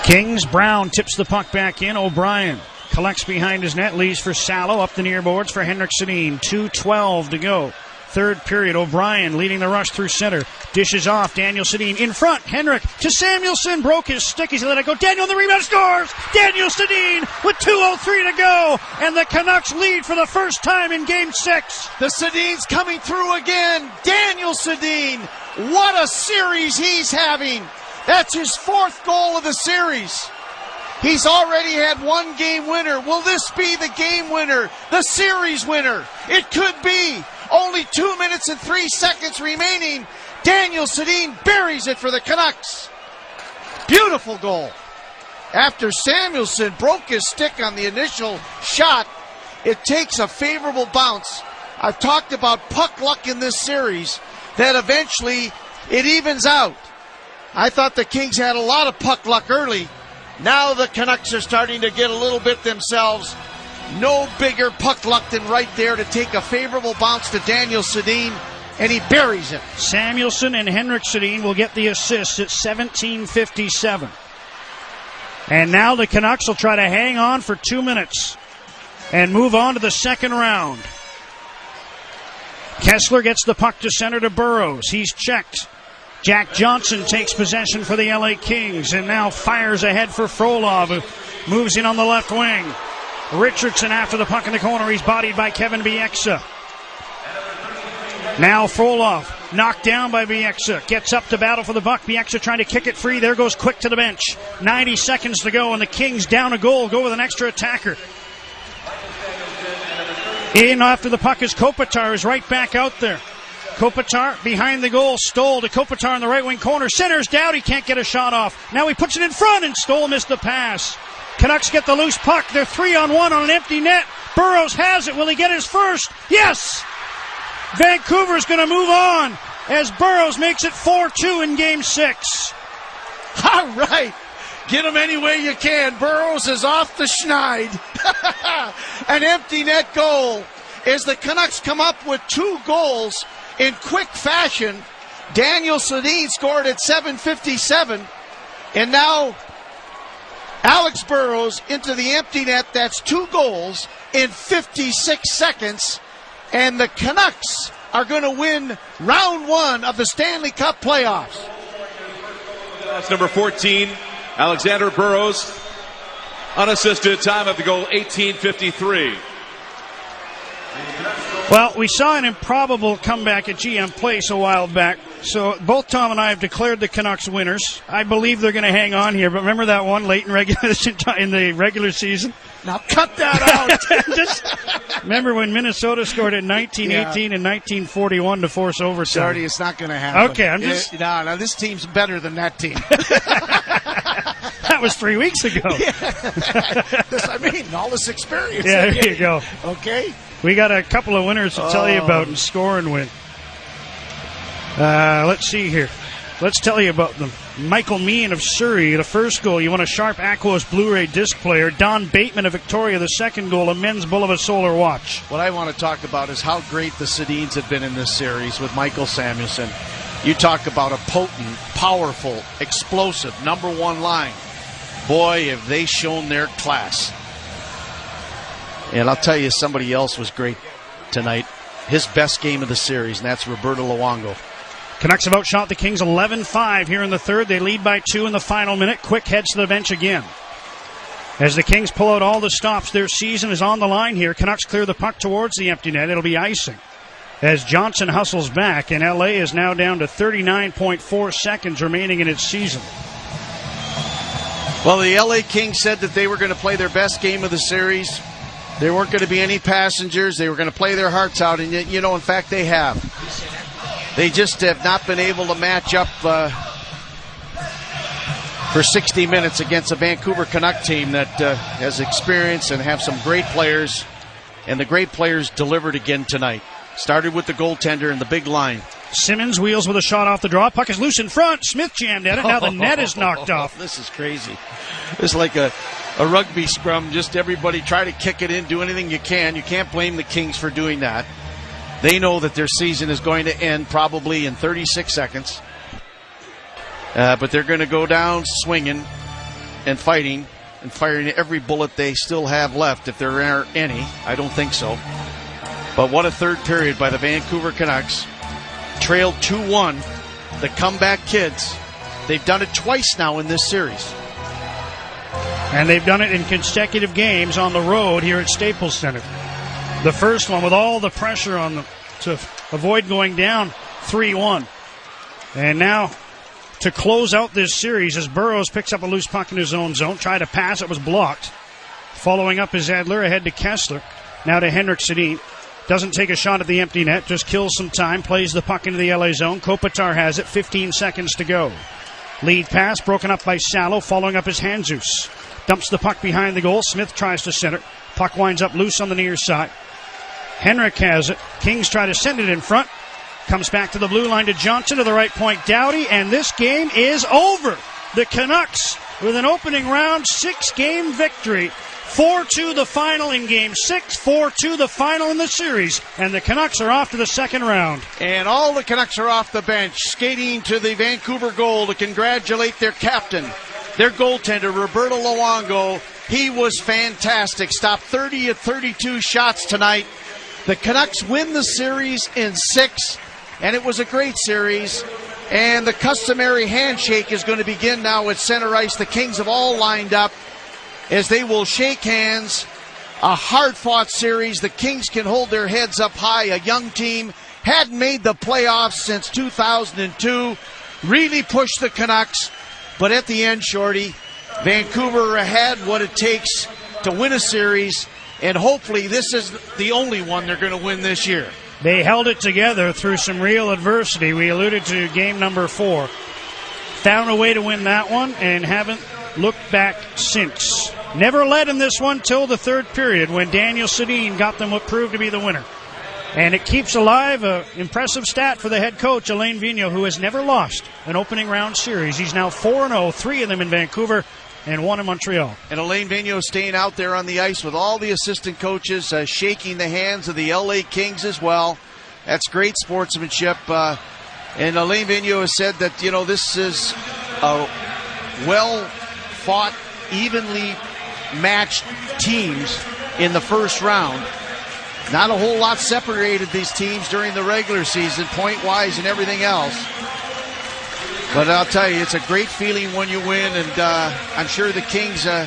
Kings, Brown tips the puck back in. O'Brien collects behind his net, leaves for Salo, up the near boards for Henrik Sedin. 2:12 to go. Third period, O'Brien leading the rush through center. Dishes off, Daniel Sedin in front. Henrik to Samuelsson, broke his stick, he's let it go. Daniel on the rebound, scores! Daniel Sedin with 2:03 to go, and the Canucks lead for the first time in Game 6. The Sedin's coming through again. Daniel Sedin, what a series he's having. That's his fourth goal of the series. He's already had one game winner. Will this be the game winner, the series winner? It could be. Only 2 minutes and 3 seconds remaining. Daniel Sedin buries it for the Canucks. Beautiful goal. After Samuelsson broke his stick on the initial shot, it takes a favorable bounce. I've talked about puck luck in this series, that eventually it evens out. I thought the Kings had a lot of puck luck early. Now the Canucks are starting to get a little bit themselves. No bigger puck luck than right there to take a favorable bounce to Daniel Sedin, and he buries it. Samuelsson and Henrik Sedin will get the assists at 17:57. And now the Canucks will try to hang on for 2 minutes and move on to the second round. Kessler gets the puck to center to Burrows. He's checked. Jack Johnson takes possession for the LA Kings and now fires ahead for Frolov, who moves in on the left wing. Richardson after the puck in the corner. He's bodied by Kevin Bieksa. Now Frolov knocked down by Bieksa. Gets up to battle for the puck. Bieksa trying to kick it free. There goes Quick to the bench. 90 seconds to go, and the Kings down a goal. Go with an extra attacker. In after the puck is Kopitar, is right back out there. Kopitar behind the goal. Stoll to Kopitar in the right wing corner. Centers down. He can't get a shot off. Now he puts it in front, and Stoll missed the pass. Canucks get the loose puck. They're 3-on-1 on an empty net. Burrows has it. Will he get his first? Yes! Vancouver's going to move on as Burrows makes it 4-2 in Game 6. All right. Get him any way you can. Burrows is off the schneid. An empty net goal as the Canucks come up with 2 goals in quick fashion. Daniel Sedin scored at 7:57, and now Alex Burrows into the empty net. That's 2 goals in 56 seconds, and the Canucks are going to win round 1 of the Stanley Cup playoffs. That's number 14, Alexander Burrows, unassisted, time of the goal 18:53. Well, we saw an improbable comeback at GM Place a while back. So both Tom and I have declared the Canucks winners. I believe they're going to hang on here. But remember that one late in the regular season? Now cut that out. Just remember when Minnesota scored in 1918 and 1941 to force overtime. Sorry, it's not going to happen. Okay, I'm just... No, this team's better than that team. That was 3 weeks ago. I mean, all this experience. Yeah, there you go. Okay. We got a couple of winners to tell you about and score and win. Let's see here. Let's tell you about them. Michael Meehan of Surrey, the first goal. You want a Sharp Aquos Blu-ray disc player. Don Bateman of Victoria, the second goal. A men's Bulova Solar watch. What I want to talk about is how great the Sedins have been in this series with Michael Samuelsson. You talk about a potent, powerful, explosive number 1 line. Boy, have they shown their class. And I'll tell you, somebody else was great tonight. His best game of the series, and that's Roberto Luongo. Canucks have outshot the Kings 11-5 here in the third. They lead by 2 in the final minute. Quick heads to the bench again. As the Kings pull out all the stops, their season is on the line here. Canucks clear the puck towards the empty net. It'll be icing. As Johnson hustles back, and LA is now down to 39.4 seconds remaining in its season. Well, the LA Kings said that they were going to play their best game of the series. There weren't going to be any passengers. They were going to play their hearts out, and you know, in fact, they have. They just have not been able to match up for 60 minutes against a Vancouver Canuck team that has experience and have some great players, and the great players delivered again tonight. Started with the goaltender and the big line. Simmons wheels with a shot off the draw. Puck is loose in front. Smith jammed at it. Now the net is knocked off. This is crazy. It's like a rugby scrum. Just everybody try to kick it in, do anything you can. You can't blame the Kings for doing that. They know that their season is going to end probably in 36 seconds. But they're going to go down swinging and fighting and firing every bullet they still have left, if there are any. I don't think so. But what a third period by the Vancouver Canucks. Trailed 2-1. The comeback kids. They've done it twice now in this series. And they've done it in consecutive games on the road here at Staples Center. The first one with all the pressure on them to avoid going down 3-1. And now to close out this series as Burrows picks up a loose puck in his own zone. Tried to pass, it was blocked. Following up is Adler, ahead to Kessler. Now to Henrik Sedin. Doesn't take a shot at the empty net, just kills some time, plays the puck into the LA zone. Kopitar has it, 15 seconds to go. Lead pass broken up by Salo, following up is Jesus. Dumps the puck behind the goal. Smith tries to center. Puck winds up loose on the near side. Henrik has it. Kings try to send it in front. Comes back to the blue line to Johnson, to the right point, Doughty, and this game is over. The Canucks with an opening round 6-game victory. 4-2 the final in Game 6, 4-2 the final in the series, and the Canucks are off to the second round. And all the Canucks are off the bench, skating to the Vancouver goal to congratulate their captain, their goaltender, Roberto Luongo. He was fantastic. Stopped 30 of 32 shots tonight. The Canucks win the series in 6, and it was a great series. And the customary handshake is going to begin now at center ice. The Kings have all lined up as they will shake hands. A hard-fought series. The Kings can hold their heads up high. A young team, hadn't made the playoffs since 2002. Really pushed the Canucks. But at the end, Shorty, Vancouver had what it takes to win a series. And hopefully this is the only one they're going to win this year. They held it together through some real adversity. We alluded to game number 4. Found a way to win that one and haven't looked back since. Never led in this one till the third period when Daniel Sedin got them what proved to be the winner. And it keeps alive an impressive stat for the head coach, Alain Vigneault, who has never lost an opening round series. He's now 4-0, 3 of them in Vancouver and 1 in Montreal. And Alain Vigneault staying out there on the ice with all the assistant coaches, shaking the hands of the LA Kings as well. That's great sportsmanship. And Alain Vigneault has said that, this is a well-fought, evenly matched teams in the first round. Not a whole lot separated these teams during the regular season, point-wise and everything else. But I'll tell you, it's a great feeling when you win, and I'm sure the Kings are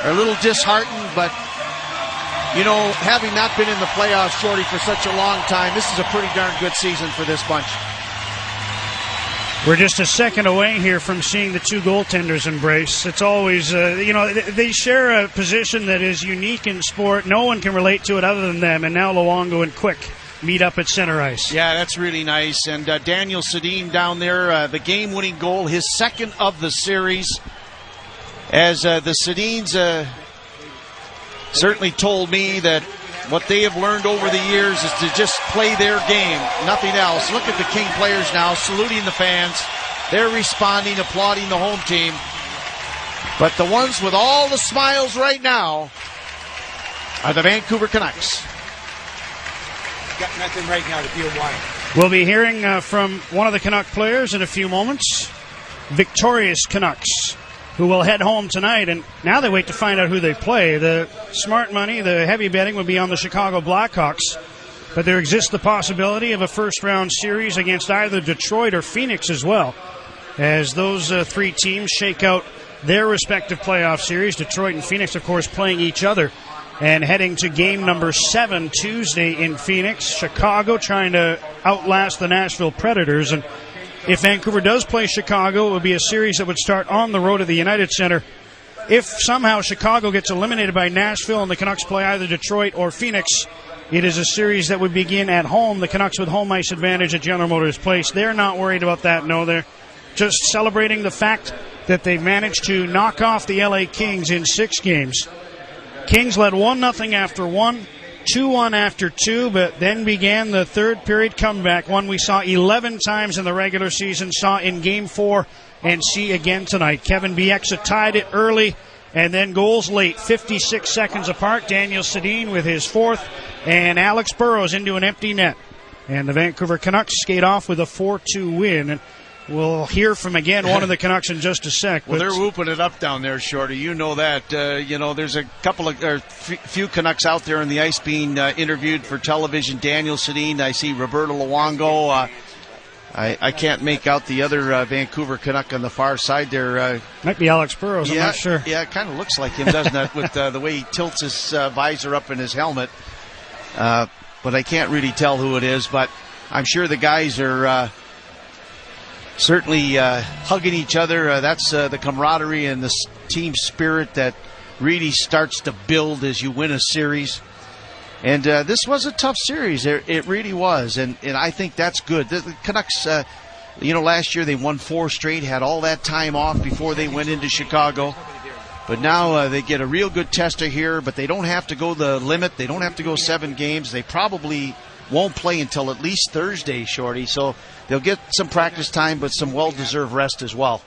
a little disheartened, but, having not been in the playoffs, Shorty, for such a long time, this is a pretty darn good season for this bunch. We're just a second away here from seeing the two goaltenders embrace. It's always, they share a position that is unique in sport. No one can relate to it other than them, and now Luongo and Quick meet up at center ice. Yeah, that's really nice. And Daniel Sedin down there, the game-winning goal, his second of the series. As the Sedins certainly told me that what they have learned over the years is to just play their game, nothing else. Look at the King players now, saluting the fans. They're responding, applauding the home team. But the ones with all the smiles right now are the Vancouver Canucks. Got nothing right now to feel why. We'll be hearing from one of the Canuck players in a few moments. Victorious Canucks, who will head home tonight, and now they wait to find out who they play. The smart money, the heavy betting would be on the Chicago Blackhawks, but there exists the possibility of a first-round series against either Detroit or Phoenix as well, as those 3 teams shake out their respective playoff series. Detroit and Phoenix, of course, playing each other and heading to game number 7 Tuesday in Phoenix. Chicago trying to outlast the Nashville Predators, and if Vancouver does play Chicago, it would be a series that would start on the road at the United Center. If somehow Chicago gets eliminated by Nashville and the Canucks play either Detroit or Phoenix, it is a series that would begin at home. The Canucks with home ice advantage at General Motors Place. They're not worried about that. No, they're just celebrating the fact that they've managed to knock off the LA Kings in 6 games. Kings led 1-0 after 1. 2-1 after 2, but then began the third period comeback, one we saw 11 times in the regular season, saw in Game 4, and see again tonight. Kevin Bieksa tied it early And then goals late, 56 seconds apart. Daniel Sedin with his fourth, and Alex Burrows into an empty net. And the Vancouver Canucks skate off with a 4-2 win. And we'll hear from, again, one of the Canucks in just a sec. Well, they're whooping it up down there, Shorty. You know that. There's a couple of few Canucks out there on the ice being interviewed for television. Daniel Sedin, I see Roberto Luongo. I can't make out the other Vancouver Canuck on the far side there. Might be Alex Burrows, I'm not sure. Yeah, it kind of looks like him, doesn't it, with the way he tilts his visor up in his helmet. But I can't really tell who it is. But I'm sure the guys are certainly hugging each other. That's the camaraderie and the team spirit that really starts to build as you win a series. And this was a tough series. It really was. And I think that's good. The Canucks, last year they won 4 straight, had all that time off before they went into Chicago. But now they get a real good tester here, but they don't have to go the limit. They don't have to go 7 games. They probably won't play until at least Thursday, Shorty. So they'll get some practice time, but some well-deserved rest as well.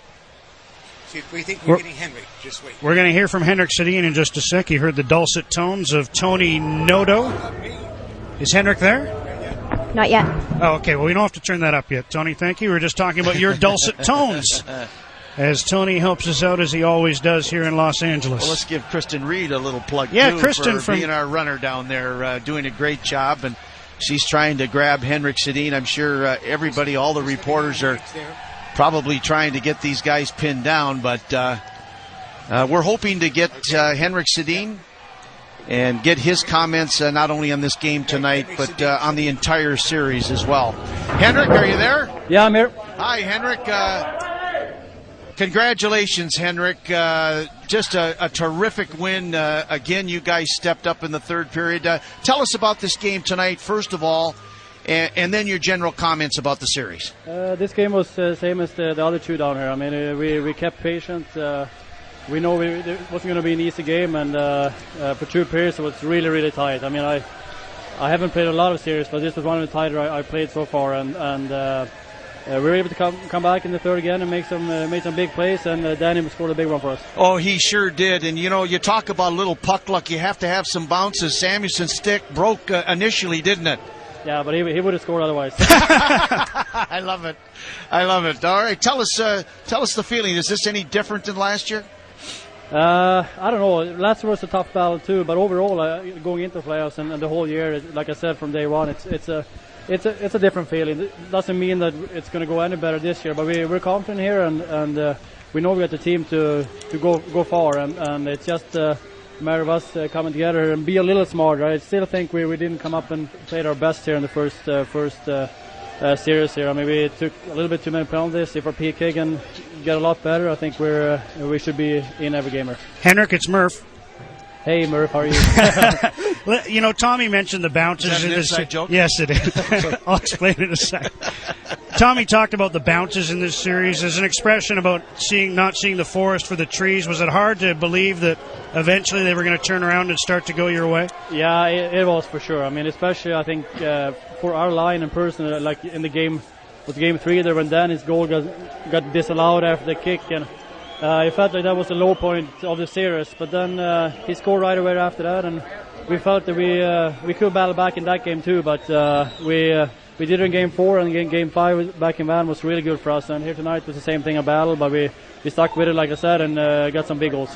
We think we're getting Henrik. Just wait. We're going to hear from Henrik Sedin in just a sec. You heard the dulcet tones of Tony Noto. Is Henrik there? Not yet. Oh, okay. Well, we don't have to turn that up yet. Tony, thank you. We were just talking about your dulcet tones as Tony helps us out, as he always does here in Los Angeles. Well, let's give Kristen Reed a little plug, yeah, too, Kristen for being our runner down there, doing a great job. And she's trying to grab Henrik Sedin. I'm sure everybody, all the reporters are probably trying to get these guys pinned down, but we're hoping to get Henrik Sedin and get his comments not only on this game tonight, but on the entire series as well. Henrik, are you there? Yeah, I'm here. Hi, Henrik. Congratulations, Henrik. Just a terrific win. Again, you guys stepped up in the third period. Tell us about this game tonight, first of all, and then your general comments about the series. This game was the same as the other 2 down here. I mean, we kept patient. We know it wasn't going to be an easy game, and for 2 periods it was really, really tight. I mean, I haven't played a lot of series, but this was one of the tighter I played so far, and we were able to come back in the third again and made some big plays, and Danny scored a big one for us. Oh, he sure did. And, you talk about a little puck luck. You have to have some bounces. Samuelson's stick broke initially, didn't it? Yeah, but he would have scored otherwise. I love it. All right, tell us the feeling. Is this any different than last year? I don't know. Last year was a tough battle too, but overall, going into playoffs and the whole year, like I said from day one, it's a different feeling. It doesn't mean that it's going to go any better this year, but we're confident here, and we know we got the team to go far, and it's just a matter of us coming together and be a little smarter. I still think we didn't come up and played our best here in the first series here. I mean, we took a little bit too many penalties. If our PK can get a lot better, I think we should be in every gamer. Henrik, it's Murph. Hey, Murph, how are you? Tommy mentioned the bounces. Is that an inside joke? Yes, it is. I'll explain it in a second. Tommy talked about the bounces in this series as an expression about not seeing the forest for the trees. Was it hard to believe that eventually they were going to turn around and start to go your way? Yeah, it was for sure. I mean, especially I think for our line and person, like in the game, with game 3 there when Danny's goal got disallowed after the kick, and it felt like that was the low point of the series. But then he scored right away after that, and we felt that we could battle back in that game too. But we did it in game 4, and game 5 back in Van was really good for us. And here tonight was the same thing, a battle, but we stuck with it, like I said, and got some big goals.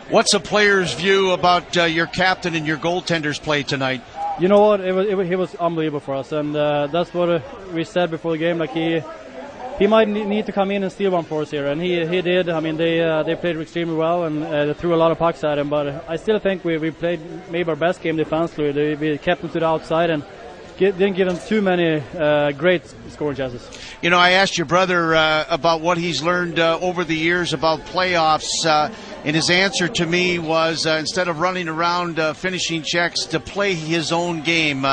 What's a player's view about your captain and your goaltender's play tonight? You know what? He was unbelievable for us, and that's what we said before the game. Like he might need to come in and steal one for us here, and he did. I mean, they played extremely well, and they threw a lot of pucks at him. But I still think we played maybe our best game defensively. We kept them to the outside and didn't give him too many great scoring chances. I asked your brother about what he's learned over the years about playoffs, and his answer to me was instead of running around finishing checks, to play his own game.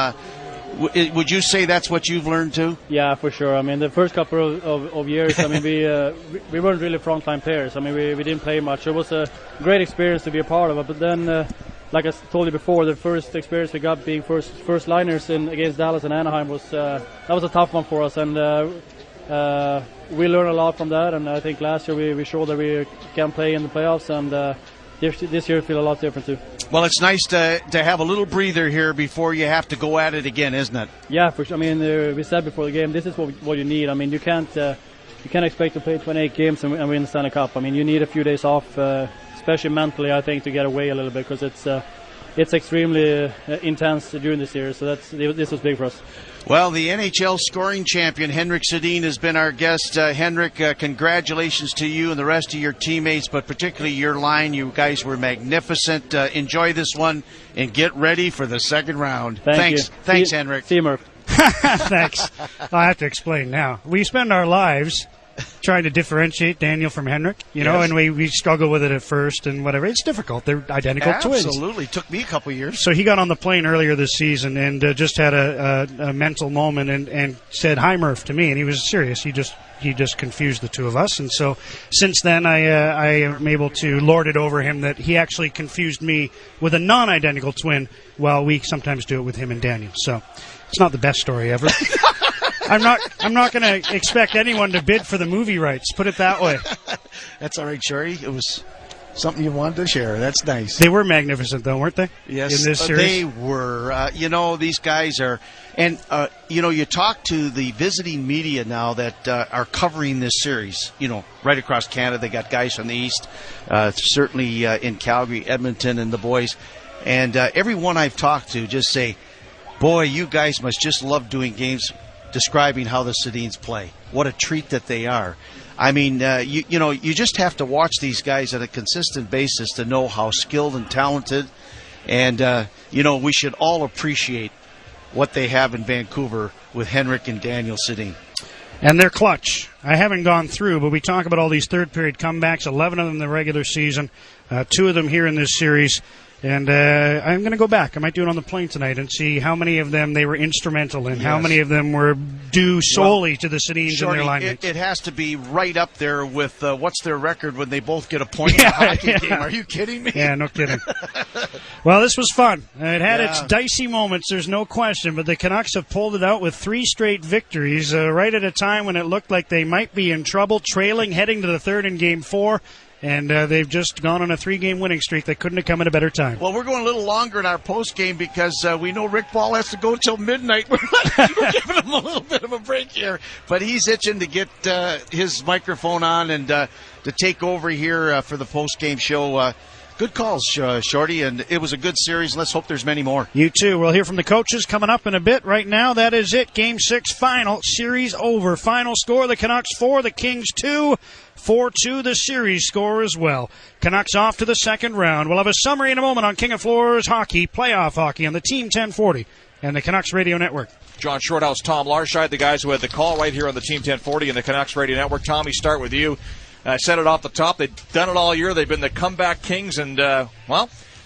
Would you say that's what you've learned too? Yeah, for sure. I mean, the first couple of years, I mean, we weren't really frontline players. I mean, we didn't play much. It was a great experience to be a part of it. But then, like I told you before, the first experience we got being first liners against Dallas and Anaheim was a tough one for us, and we learned a lot from that. And I think last year we showed that we can play in the playoffs, and this year feel a lot different too. Well, it's nice to have a little breather here before you have to go at it again, isn't it? Yeah, for sure. I mean, we said before the game, this is what you need. I mean, you can't expect to play 28 games and win the Stanley Cup. I mean, you need a few days off, especially mentally, I think, to get away a little bit, because it's extremely intense during this year. So this was big for us. Well, the NHL scoring champion, Henrik Sedin, has been our guest. Henrik, congratulations to you and the rest of your teammates, but particularly your line. You guys were magnificent. Enjoy this one and get ready for the second round. Thanks, Henrik. See you, Murph. Thanks. I have to explain now. We spend our lives trying to differentiate Daniel from Henrik, Yes. and we struggle with it at first and whatever. It's difficult. They're identical twins. Absolutely. Took me a couple years. So he got on the plane earlier this season and just had a mental moment and said, "Hi, Murph," to me, and he was serious. He just confused the two of us, and so since then I am able to lord it over him that he actually confused me with a non-identical twin, while we sometimes do it with him and Daniel. So it's not the best story ever. I'm not going to expect anyone to bid for the movie rights. Put it that way. That's all right, Sherry. It was something you wanted to share. That's nice. They were magnificent, though, weren't they? Yes, in this series? They were. These guys are, and you talk to the visiting media now that are covering this series. Right across Canada, they got guys from the East, certainly in Calgary, Edmonton, and the boys, and everyone I've talked to just say, "Boy, you guys must just love doing games." Describing how the Sedins play. What a treat that they are. I mean, you just have to watch these guys at a consistent basis to know how skilled and talented, and we should all appreciate what they have in Vancouver with Henrik and Daniel Sedin. And they're clutch. I haven't gone through, but we talk about all these third-period comebacks, 11 of them in the regular season, 2 of them here in this series. And I'm going to go back. I might do it on the plane tonight and see how many of them they were instrumental in, Yes. how many of them were due solely to the Sedins and their line mates. It has to be right up there with what's their record when they both get a point in a hockey game. Are you kidding me? Yeah, no kidding. Well, this was fun. It had its dicey moments, there's no question, but the Canucks have pulled it out with 3 straight victories right at a time when it looked like they might be in trouble, trailing, heading to the third in Game 4. And they've just gone on a 3-game winning streak that couldn't have come at a better time. Well, we're going a little longer in our post game because we know Rick Ball has to go till midnight. We're giving him a little bit of a break here, but he's itching to get his microphone on and to take over here for the post game show. Good calls, Shorty, and it was a good series. Let's hope there's many more. You too. We'll hear from the coaches coming up in a bit. Right now, that is it. Game 6 final. Series over. Final score, the Canucks 4, the Kings 2. 4-2 the series score as well. Canucks off to the second round. We'll have a summary in a moment on King of Floors Hockey, playoff hockey on the Team 1040 and the Canucks Radio Network. John Shorthouse, Tom Larscheid, the guys who had the call right here on the Team 1040 and the Canucks Radio Network. Tommy, start with you. I said it off the top. They've done it all year. They've been the comeback kings, and,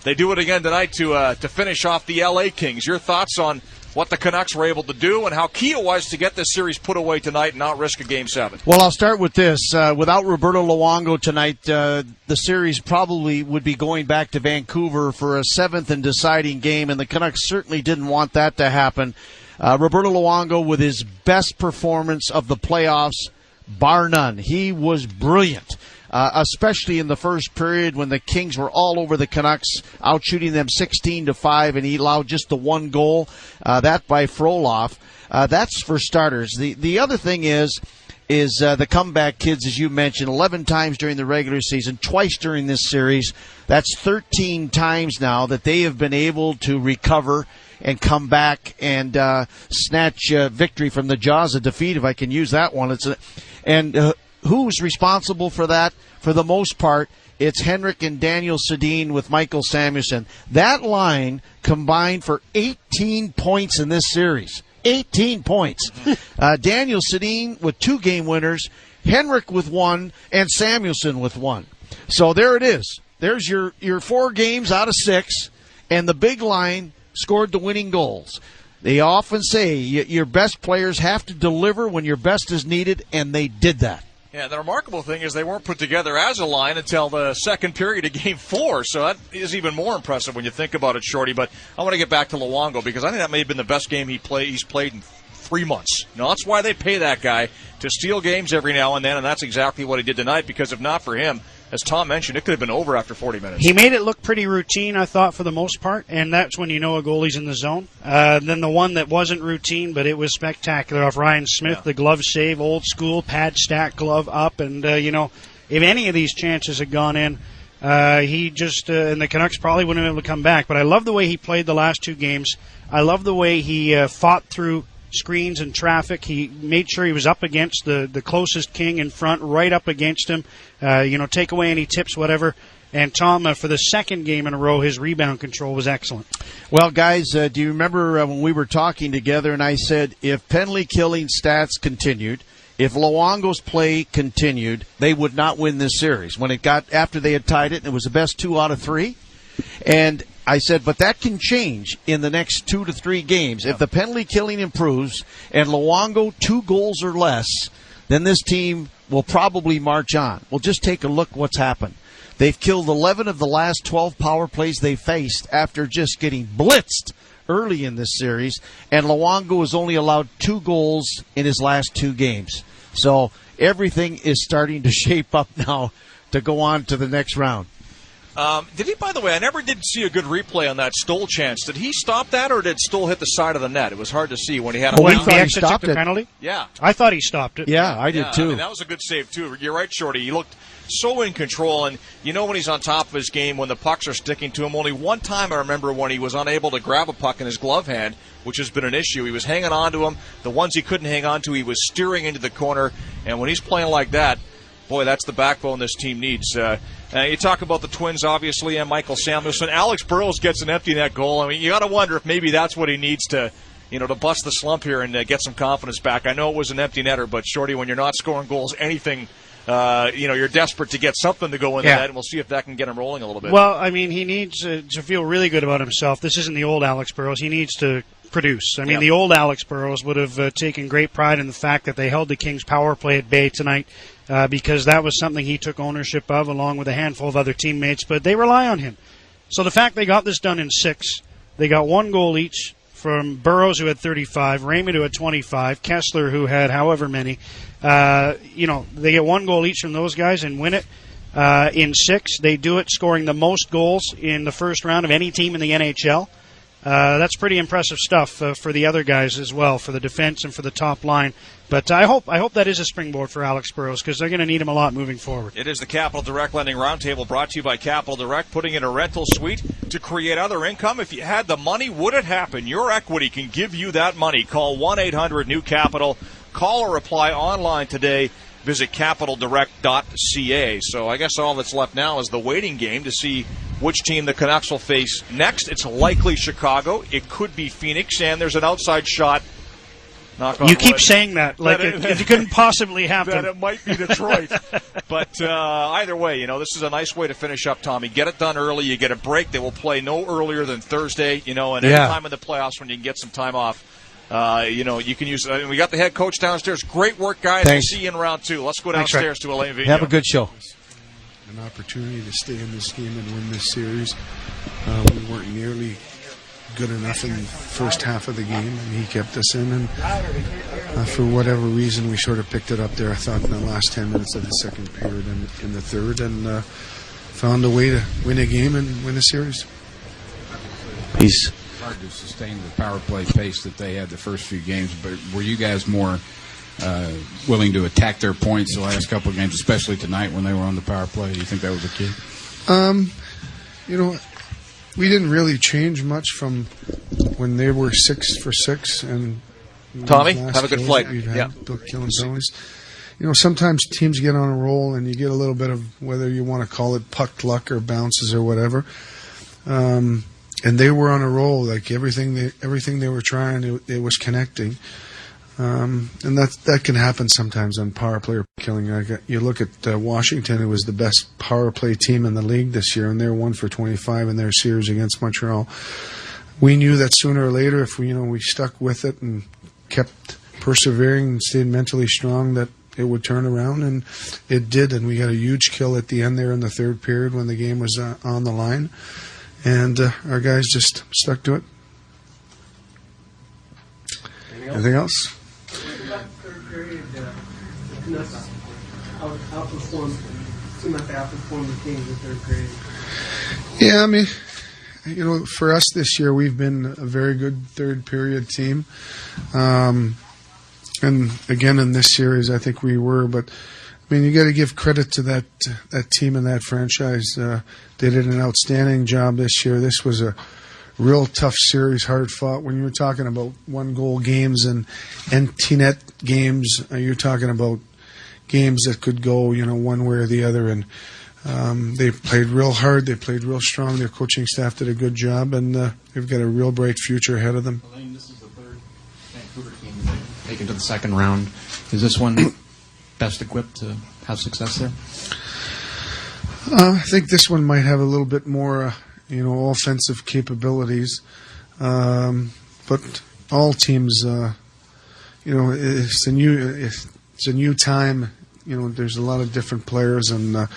they do it again tonight to finish off the L.A. Kings. Your thoughts on what the Canucks were able to do and how key it was to get this series put away tonight and not risk a Game 7? Well, I'll start with this. Without Roberto Luongo tonight, the series probably would be going back to Vancouver for a 7th and deciding game, and the Canucks certainly didn't want that to happen. Roberto Luongo with his best performance of the playoffs, bar none. He was brilliant. Especially in the first period when the Kings were all over the Canucks, out-shooting them 16-5, and he allowed just the 1 goal, that by Frolov. That's for starters. The other thing is the comeback kids, as you mentioned, 11 times during the regular season, twice during this series. That's 13 times now that they have been able to recover and come back and snatch victory from the jaws of defeat, if I can use that one. Who's responsible for that? For the most part, it's Henrik and Daniel Sedin with Michael Samuelsson. That line combined for 18 points in this series. 18 points. Daniel Sedin with 2 game winners, Henrik with 1, and Samuelsson with 1. So there it is. There's your 4 games out of 6, and the big line scored the winning goals. They often say your best players have to deliver when your best is needed, and they did that. Yeah, the remarkable thing is they weren't put together as a line until the second period of Game 4, so that is even more impressive when you think about it, Shorty. But I want to get back to Luongo because I think that may have been the best game he's played in 3 months. That's why they pay that guy to steal games every now and then, and that's exactly what he did tonight, because if not for him, as Tom mentioned, it could have been over after 40 minutes. He made it look pretty routine, I thought, for the most part, and that's when you know a goalie's in the zone. Then the one that wasn't routine, but it was spectacular off Ryan Smith, the glove save, old school, pad stack glove up, and, if any of these chances had gone in, he just, and the Canucks probably wouldn't have been able to come back. But I love the way he played the last two games. I love the way he fought through screens and traffic. He made sure he was up against the closest king in front, right up against him. Take away any tips, whatever. And Tom, for the second game in a row, his rebound control was excellent. Well, guys, do you remember when we were talking together and I said if penalty killing stats continued, if Luongo's play continued, they would not win this series. When it got after they had tied it, and it was the best 2 out of 3. And I said, but that can change in the next 2 to 3 games. If the penalty killing improves and Luongo 2 goals or less, then this team will probably march on. Well, just take a look what's happened. They've killed 11 of the last 12 power plays they faced after just getting blitzed early in this series, and Luongo has only allowed 2 goals in his last 2 games. So everything is starting to shape up now to go on to the next round. Did he, by the way, I never did see a good replay on that Stoll chance. Did he stop that, or did Stoll hit the side of the net? It was hard to see when he had a the exit took the penalty? Yeah. I thought he stopped it. Yeah, I did too. I mean, that was a good save, too. You're right, Shorty. He looked so in control, and when he's on top of his game, when the pucks are sticking to him. Only one time I remember when he was unable to grab a puck in his glove hand, which has been an issue. He was hanging on to him. The ones he couldn't hang on to, he was steering into the corner, and when he's playing like that, boy, that's the backbone this team needs. You talk about the Twins, obviously, and Michael Samuelsson. Alex Burrows gets an empty net goal. I mean, you got to wonder if maybe that's what he needs to bust the slump here and get some confidence back. I know it was an empty netter, but Shorty, when you're not scoring goals, anything, you're desperate to get something to go in the net, and we'll see if that can get him rolling a little bit. Well, I mean, he needs to feel really good about himself. This isn't the old Alex Burrows. He needs to produce. I mean, the old Alex Burrows would have taken great pride in the fact that they held the Kings' power play at bay tonight because that was something he took ownership of along with a handful of other teammates, but they rely on him. So the fact they got this done in 6, they got 1 goal each from Burrows, who had 35, Raymond, who had 25, Kessler, who had however many. They get 1 goal each from those guys and win it. In 6, they do it scoring the most goals in the first round of any team in the NHL. That's pretty impressive stuff for the other guys as well, for the defense and for the top line. But I hope that is a springboard for Alex Burrows because they're going to need him a lot moving forward. It is the Capital Direct Lending Roundtable brought to you by Capital Direct, putting in a rental suite to create other income. If you had the money, would it happen? Your equity can give you that money. Call 1-800-NEW-CAPITAL. Call or apply online today. Visit capitaldirect.ca. So I guess all that's left now is the waiting game to see which team the Canucks will face next. It's likely Chicago. It could be Phoenix, and there's an outside shot. You keep saying that like it couldn't possibly happen. That it might be Detroit. But either way, this is a nice way to finish up, Tommy. Get it done early. You get a break. They will play no earlier than Thursday, and any time in the playoffs when you can get some time off. You can use we got the head coach downstairs. Great work, guys. Thanks. We'll see you in round 2. Let's go downstairs to Elaine Vigneault. Have a good show. An opportunity to stay in this game and win this series. We weren't nearly good enough in the first half of the game, and he kept us in. And for whatever reason, we sort of picked it up there, I thought, in the last 10 minutes of the second period and in the third, and found a way to win a game and win a series. Peace. Hard to sustain the power play pace that they had the first few games, but were you guys more willing to attack their points the last couple of games, especially tonight when they were on the power play? Do you think that was a key? We didn't really change much from when they were 6 for 6. And Tommy, have a good flight. Killing penalties. Sometimes teams get on a roll and you get a little bit of, whether you want to call it puck luck or bounces or whatever. And they were on a roll, like everything they were trying, it was connecting. And that can happen sometimes on power play or killing. You look at Washington, who was the best power play team in the league this year, and they're 1 for 25 in their series against Montreal. We knew that sooner or later, if we stuck with it and kept persevering and stayed mentally strong, that it would turn around, and it did. And we got a huge kill at the end there in the third period when the game was on the line. And our guys just stuck to it. Anything else? Third period, the Canucks outperformed seemed like they outperformed the Kings in third period. Yeah, I mean, for us this year, we've been a very good third period team. And again, in this series, I think we were. But, I mean, you got to give credit to that team and that franchise. They did an outstanding job this year. This was a real tough series, hard fought. When you were talking about 1-goal games and empty net games, you're talking about games that could go, one way or the other. And they played real hard. They played real strong. Their coaching staff did a good job, and they've got a real bright future ahead of them. Elaine, this is the third Vancouver team they've taken to the second round. Is this one best equipped to have success there? I think this one might have a little bit more, offensive capabilities. But all teams, it's a new time. There's a lot of different players, and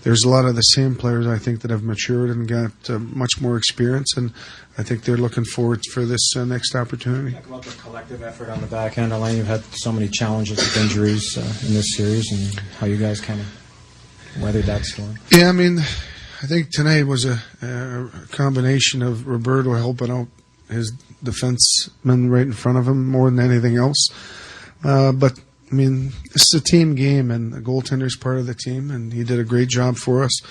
there's a lot of the same players, I think, that have matured and got much more experience, and I think they're looking forward for this next opportunity. Talk about the collective effort on the back end. Elaine, you've had so many challenges with injuries in this series, and how you guys kind of weathered that storm. Yeah, I mean, I think tonight was a combination of Roberto helping out his defenseman right in front of him more than anything else. But I mean, this is a team game, and the goaltender's part of the team, and he did a great job for us.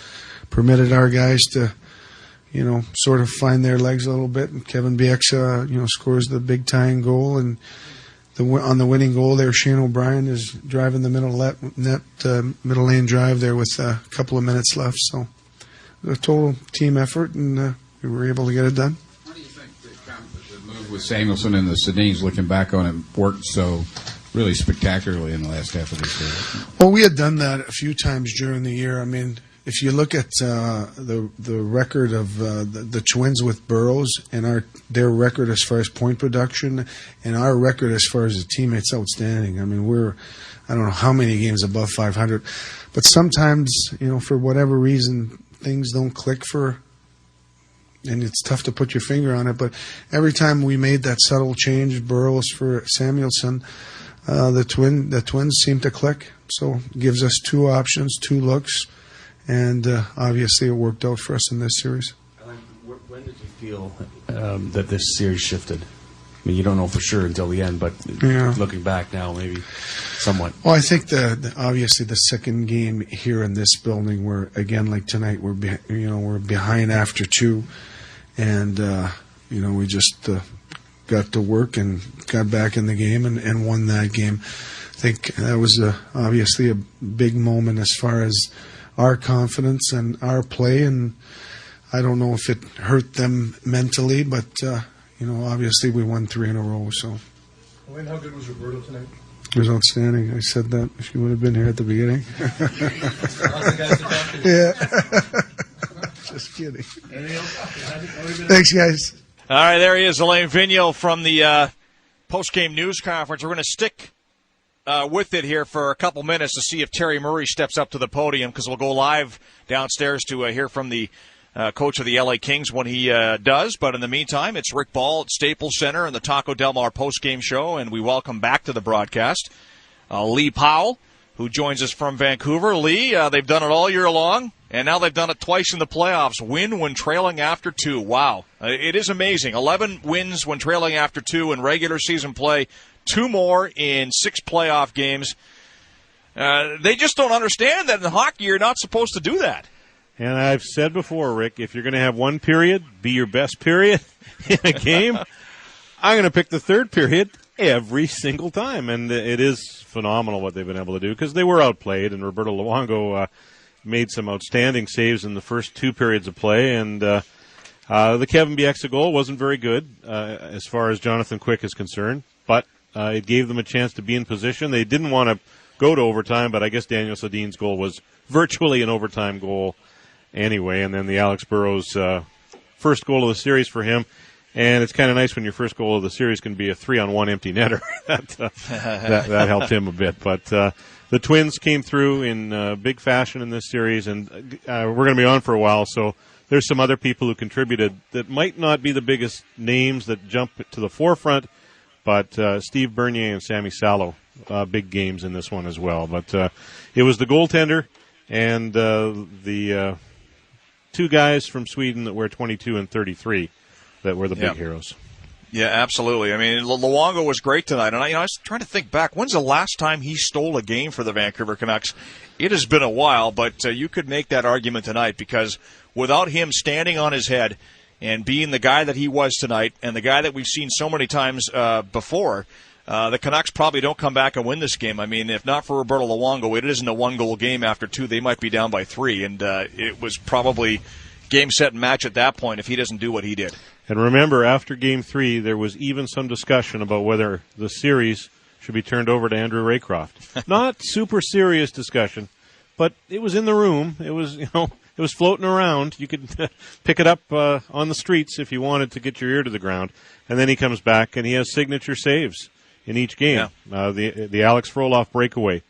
Permitted our guys to, sort of find their legs a little bit. And Kevin Bieksa, scores the big tying goal, and on the winning goal there, Shane O'Brien is driving the middle lane drive there with a couple of minutes left. So, a total team effort, and we were able to get it done. How do you think the move with Samuelson and the Sedins, looking back on it, worked so really spectacularly in the last half of this series? Well, we had done that a few times during the year. I mean, if you look at the record of the Twins with Burrows and their record as far as point production and our record as far as the team, it's outstanding. I mean, I don't know how many games above 500, but sometimes, for whatever reason, things don't click and it's tough to put your finger on it. But every time we made that subtle change, Burrows for Samuelson, the Twins seem to click. So it gives us two options, two looks, and obviously it worked out for us in this series. When did you feel that this series shifted? I mean, you don't know for sure until the end, but looking back now, maybe somewhat. Well, I think obviously the second game here in this building, where again like tonight, we're behind after two, and we just got to work and got back in the game and won that game. I think that was obviously a big moment as far as our confidence and our play, and I don't know if it hurt them mentally, but obviously we won 3 in a row. So, Wayne, how good was Roberto tonight? It was outstanding. I said that if you would have been here at the beginning. Yeah. Just kidding. Thanks, guys. All right, there he is, Alain Vigneault from the post-game news conference. We're going to stick with it here for a couple minutes to see if Terry Murray steps up to the podium, because we'll go live downstairs to hear from the coach of the LA Kings when he does. But in the meantime, it's Rick Ball at Staples Center and the Taco Del Mar post-game show, and we welcome back to the broadcast Lee Powell, who joins us from Vancouver. Lee, they've done it all year long, and now they've done it twice in the playoffs. Win when trailing after 2. Wow. It is amazing. 11 wins when trailing after 2 in regular season play, 2 more in 6 playoff games. They just don't understand that in hockey you're not supposed to do that. And I've said before, Rick, if you're going to have one period be your best period in a game, I'm going to pick the third period every single time. And it is phenomenal what they've been able to do, because they were outplayed, and Roberto Luongo made some outstanding saves in the first 2 periods of play. And the Kevin Bieksa goal wasn't very good as far as Jonathan Quick is concerned, but it gave them a chance to be in position. They didn't want to go to overtime, but I guess Daniel Sedin's goal was virtually an overtime goal anyway. And then the Alex Burrows first goal of the series for him. And it's kind of nice when your first goal of the series can be a 3-on-1 empty netter. that helped him a bit. But the Twins came through in big fashion in this series, and we're going to be on for a while, so there's some other people who contributed that might not be the biggest names that jump to the forefront, but Steve Bernier and Sammy Salo, big games in this one as well. But it was the goaltender and the two guys from Sweden that wear 22 and 33 that were the big heroes. Yeah, absolutely. I mean, Luongo was great tonight, and I was trying to think back. When's the last time he stole a game for the Vancouver Canucks? It has been a while, but you could make that argument tonight, because without him standing on his head and being the guy that he was tonight, and the guy that we've seen so many times before, the Canucks probably don't come back and win this game. I mean, if not for Roberto Luongo, it isn't a one-goal game after 2. They might be down by 3, and it was probably game, set, and match at that point if he doesn't do what he did. And remember, after Game 3, there was even some discussion about whether the series should be turned over to Andrew Raycroft. Not super serious discussion, but it was in the room. It was, it was floating around. You could pick it up on the streets if you wanted to get your ear to the ground. And then he comes back, and he has signature saves in each game. Yeah. The Alex Frolov breakaway,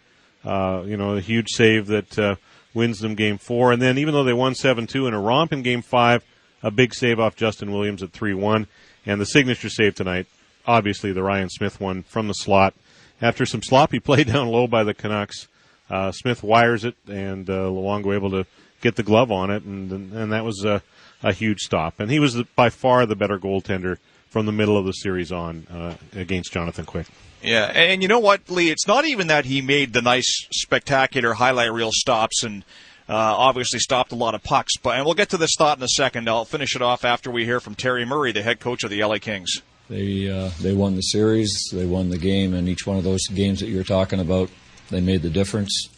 a huge save that wins them Game 4. And then even though they won 7-2 in a romp in Game 5, a big save off Justin Williams at 3-1. And the signature save tonight, obviously the Ryan Smith one from the slot. After some sloppy play down low by the Canucks, Smith wires it, and Luongo able to get the glove on it, and that was a huge stop. And he was by far the better goaltender from the middle of the series on against Jonathan Quick. Yeah, and you know what, Lee? It's not even that he made the nice, spectacular highlight reel stops and obviously stopped a lot of pucks. And we'll get to this thought in a second. I'll finish it off after we hear from Terry Murray, the head coach of the LA Kings. They won the series, they won the game, and each one of those games that you're talking about, they made the difference.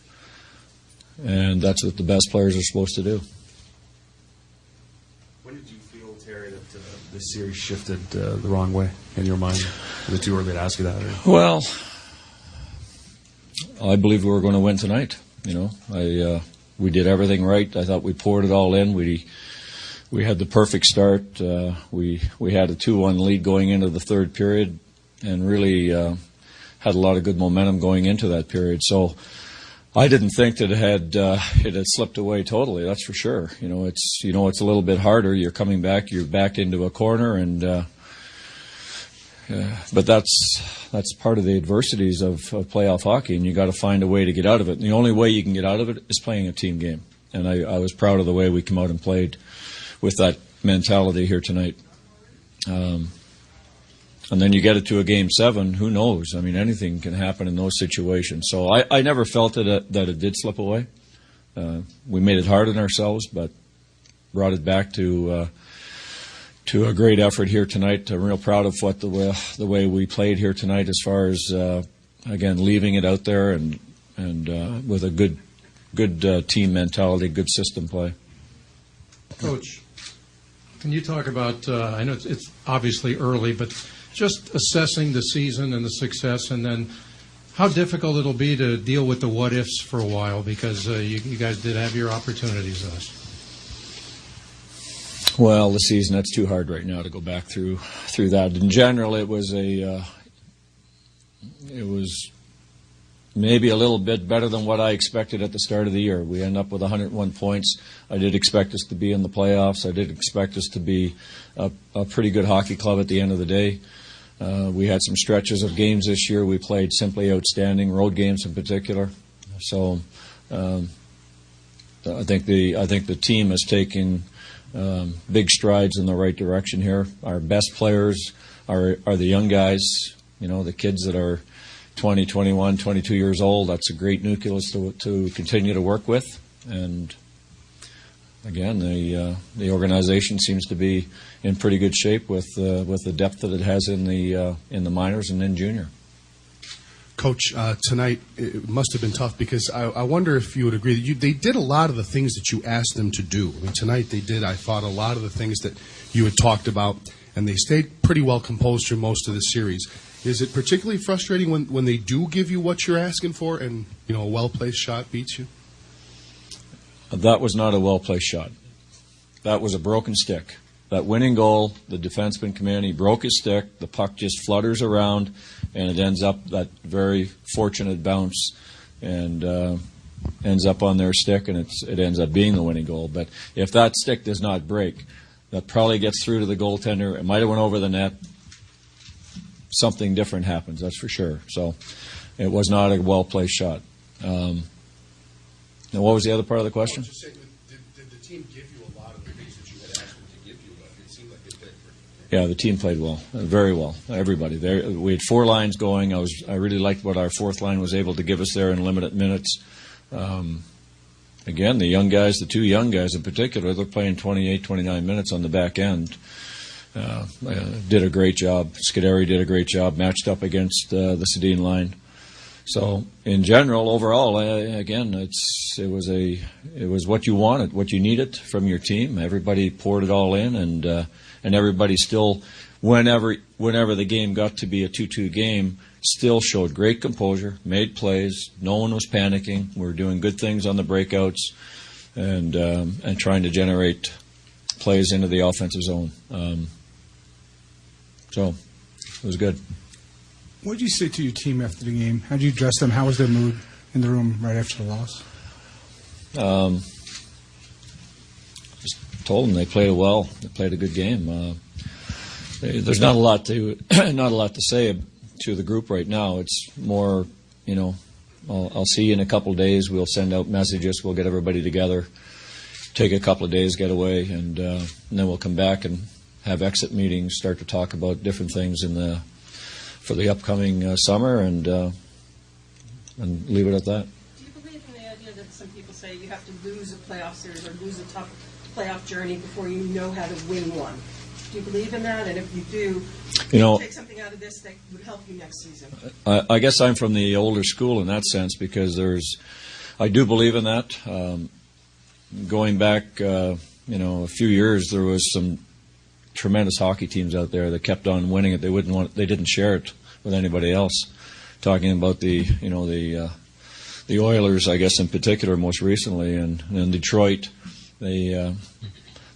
And that's what the best players are supposed to do. When did you feel, Terry, that this series shifted the wrong way in your mind? Is it too early to ask you that? Or? Well, I believe we were going to win tonight. We did everything right. I thought we poured it all in. We had the perfect start. We had a 2-1 lead going into the third period, and really had a lot of good momentum going into that period. So I didn't think that it had slipped away totally. That's for sure. It's a little bit harder. You're coming back. You're backed into a corner, and but that's part of the adversities of playoff hockey, and you got to find a way to get out of it. And the only way you can get out of it is playing a team game. And I was proud of the way we came out and played with that mentality here tonight. And then you get it to a Game 7, who knows? I mean, anything can happen in those situations. So I never felt that it did slip away. We made it hard on ourselves, but brought it back to a great effort here tonight. I'm real proud of the way we played here tonight, as far as again leaving it out there and with a good team mentality, good system play. Coach, can you talk about? I know it's obviously early, but just assessing the season and the success, and then how difficult it'll be to deal with the what ifs for a while, because you guys did have your opportunities thus. Well, the season, that's too hard right now to go back through that. In general, it was maybe a little bit better than what I expected at the start of the year. We end up with 101 points. I did expect us to be in the playoffs. I did expect us to be a pretty good hockey club at the end of the day. We had some stretches of games this year. We played simply outstanding, road games in particular. So I think the team has taken big strides in the right direction here. Our best players are the young guys, the kids that are 20, 21, 22 years old. That's a great nucleus to continue to work with. And again, the organization seems to be in pretty good shape with the depth that it has in the minors and in junior. Coach, tonight it must have been tough, because I wonder if you would agree that they did a lot of the things that you asked them to do. I mean, tonight they did, I thought, a lot of the things that you had talked about, and they stayed pretty well composed through most of the series. Is it particularly frustrating when they do give you what you're asking for, and a well-placed shot beats you? That was not a well-placed shot. That was a broken stick. That winning goal, the defenseman came in, he broke his stick, the puck just flutters around, and it ends up that very fortunate bounce, and ends up on their stick, and it ends up being the winning goal. But if that stick does not break, that probably gets through to the goaltender. It might have went over the net. Something different happens, that's for sure. So it was not a well-placed shot. And what was the other part of the question? Just saying, did the team give you a lot of the things that you had asked them to give you? It seemed like they did. Yeah, the team played well, very well. Everybody. We had 4 lines going. I really liked what our 4th line was able to give us there in limited minutes. Again, the young guys, the 2 young guys in particular, they're playing 28, 29 minutes on the back end. Did a great job. Scuderi did a great job, matched up against the Sedin line. So, in general, overall, again, it was what you wanted, what you needed from your team. Everybody poured it all in, and everybody still, whenever the game got to be a 2-2 game, still showed great composure, made plays. No one was panicking. We were doing good things on the breakouts, and trying to generate plays into the offensive zone. So, it was good. What did you say to your team after the game? How did you address them? How was their mood in the room right after the loss? Just told them they played well. They played a good game. There's not a lot to say to the group right now. It's more, I'll see you in a couple of days. We'll send out messages. We'll get everybody together, take a couple of days, get away, and then we'll come back and have exit meetings, start to talk about different things for the upcoming summer, and leave it at that. Do you believe in the idea that some people say you have to lose a playoff series or lose a tough playoff journey before you know how to win one? Do you believe in that? And if you do, take something out of this that would help you next season? I guess I'm from the older school in that sense, because I do believe in that. Going back, a few years, there was some tremendous hockey teams out there that kept on winning it. They didn't share it with anybody else. Talking about the Oilers, I guess in particular, most recently, and in Detroit, they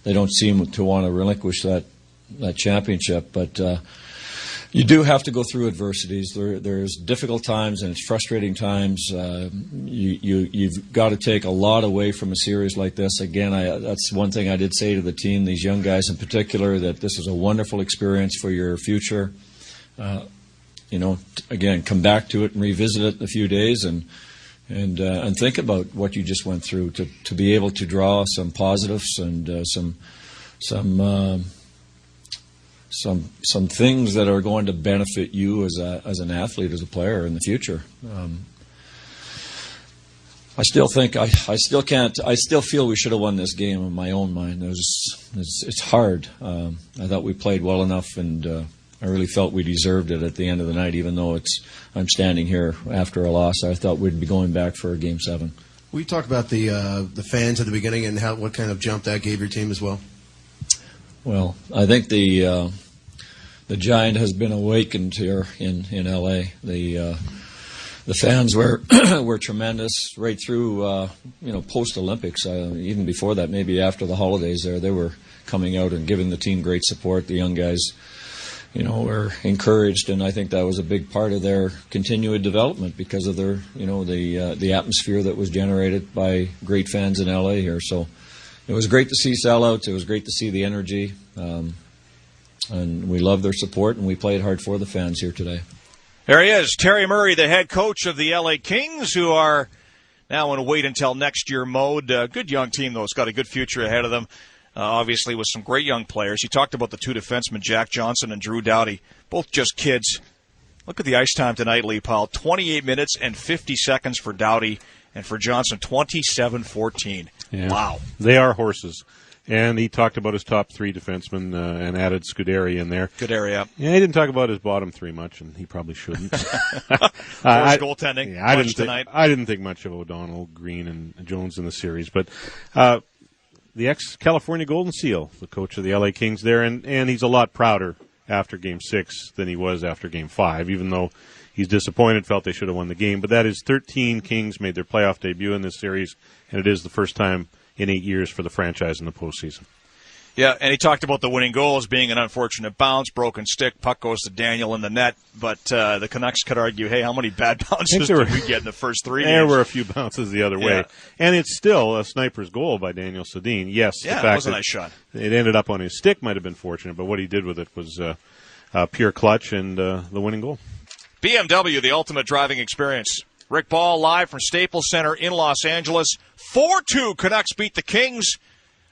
don't seem to want to relinquish that championship. But you do have to go through adversities. There's difficult times and it's frustrating times. You've got to take a lot away from a series like this. Again, that's one thing I did say to the team, these young guys in particular, that this is a wonderful experience for your future. Again, come back to it and revisit it in a few days and think about what you just went through to be able to draw some positives and some things that are going to benefit you as an athlete, as a player in the future. I still feel we should have won this game in my own mind. It's hard. I thought we played well enough, and I really felt we deserved it at the end of the night, even though I'm standing here after a loss. I thought we'd be going back for a Game 7. Will you talk about the fans at the beginning and what kind of jump that gave your team as well? Well, I think the giant has been awakened here in LA. The fans were tremendous right through post Olympics, even before that, maybe after the holidays. They were coming out and giving the team great support. The young guys, were encouraged, and I think that was a big part of their continued development because of their the atmosphere that was generated by great fans in LA here. So it was great to see sellouts. It was great to see the energy. And we love their support, and we played hard for the fans here today. There he is, Terry Murray, the head coach of the LA Kings, who are now in a wait until next year mode. Good young team, though. It's got a good future ahead of them, obviously, with some great young players. You talked about the 2 defensemen, Jack Johnson and Drew Doughty, both just kids. Look at the ice time tonight, Lee Powell. 28 minutes and 50 seconds for Doughty, and for Johnson, 27:14. Yeah. Wow. They are horses. And he talked about his top 3 defensemen and added Scuderi in there. Good area. Yeah, he didn't talk about his bottom 3 much, and he probably shouldn't. Goaltending. Yeah, I didn't think much of O'Donnell, Green, and Jones in the series. But the ex-California Golden Seal, the coach of the LA Kings there, and he's a lot prouder after Game 6 than he was after Game 5, even though he's disappointed, felt they should have won the game. But that is 13 Kings made their playoff debut in this series, and it is the first time in 8 years for the franchise in the postseason. Yeah, and he talked about the winning goals being an unfortunate bounce, broken stick, puck goes to Daniel in the net. But the Canucks could argue, hey, how many bad bounces did we get in the first 3 games? There were a few bounces the other way. And it's still a sniper's goal by Daniel Sedin. Yes, the fact it was a nice shot. It ended up on his stick might have been fortunate, but what he did with it was pure clutch and the winning goal. BMW, the ultimate driving experience. Rick Ball live from Staples Center in Los Angeles. 4-2 Canucks beat the Kings.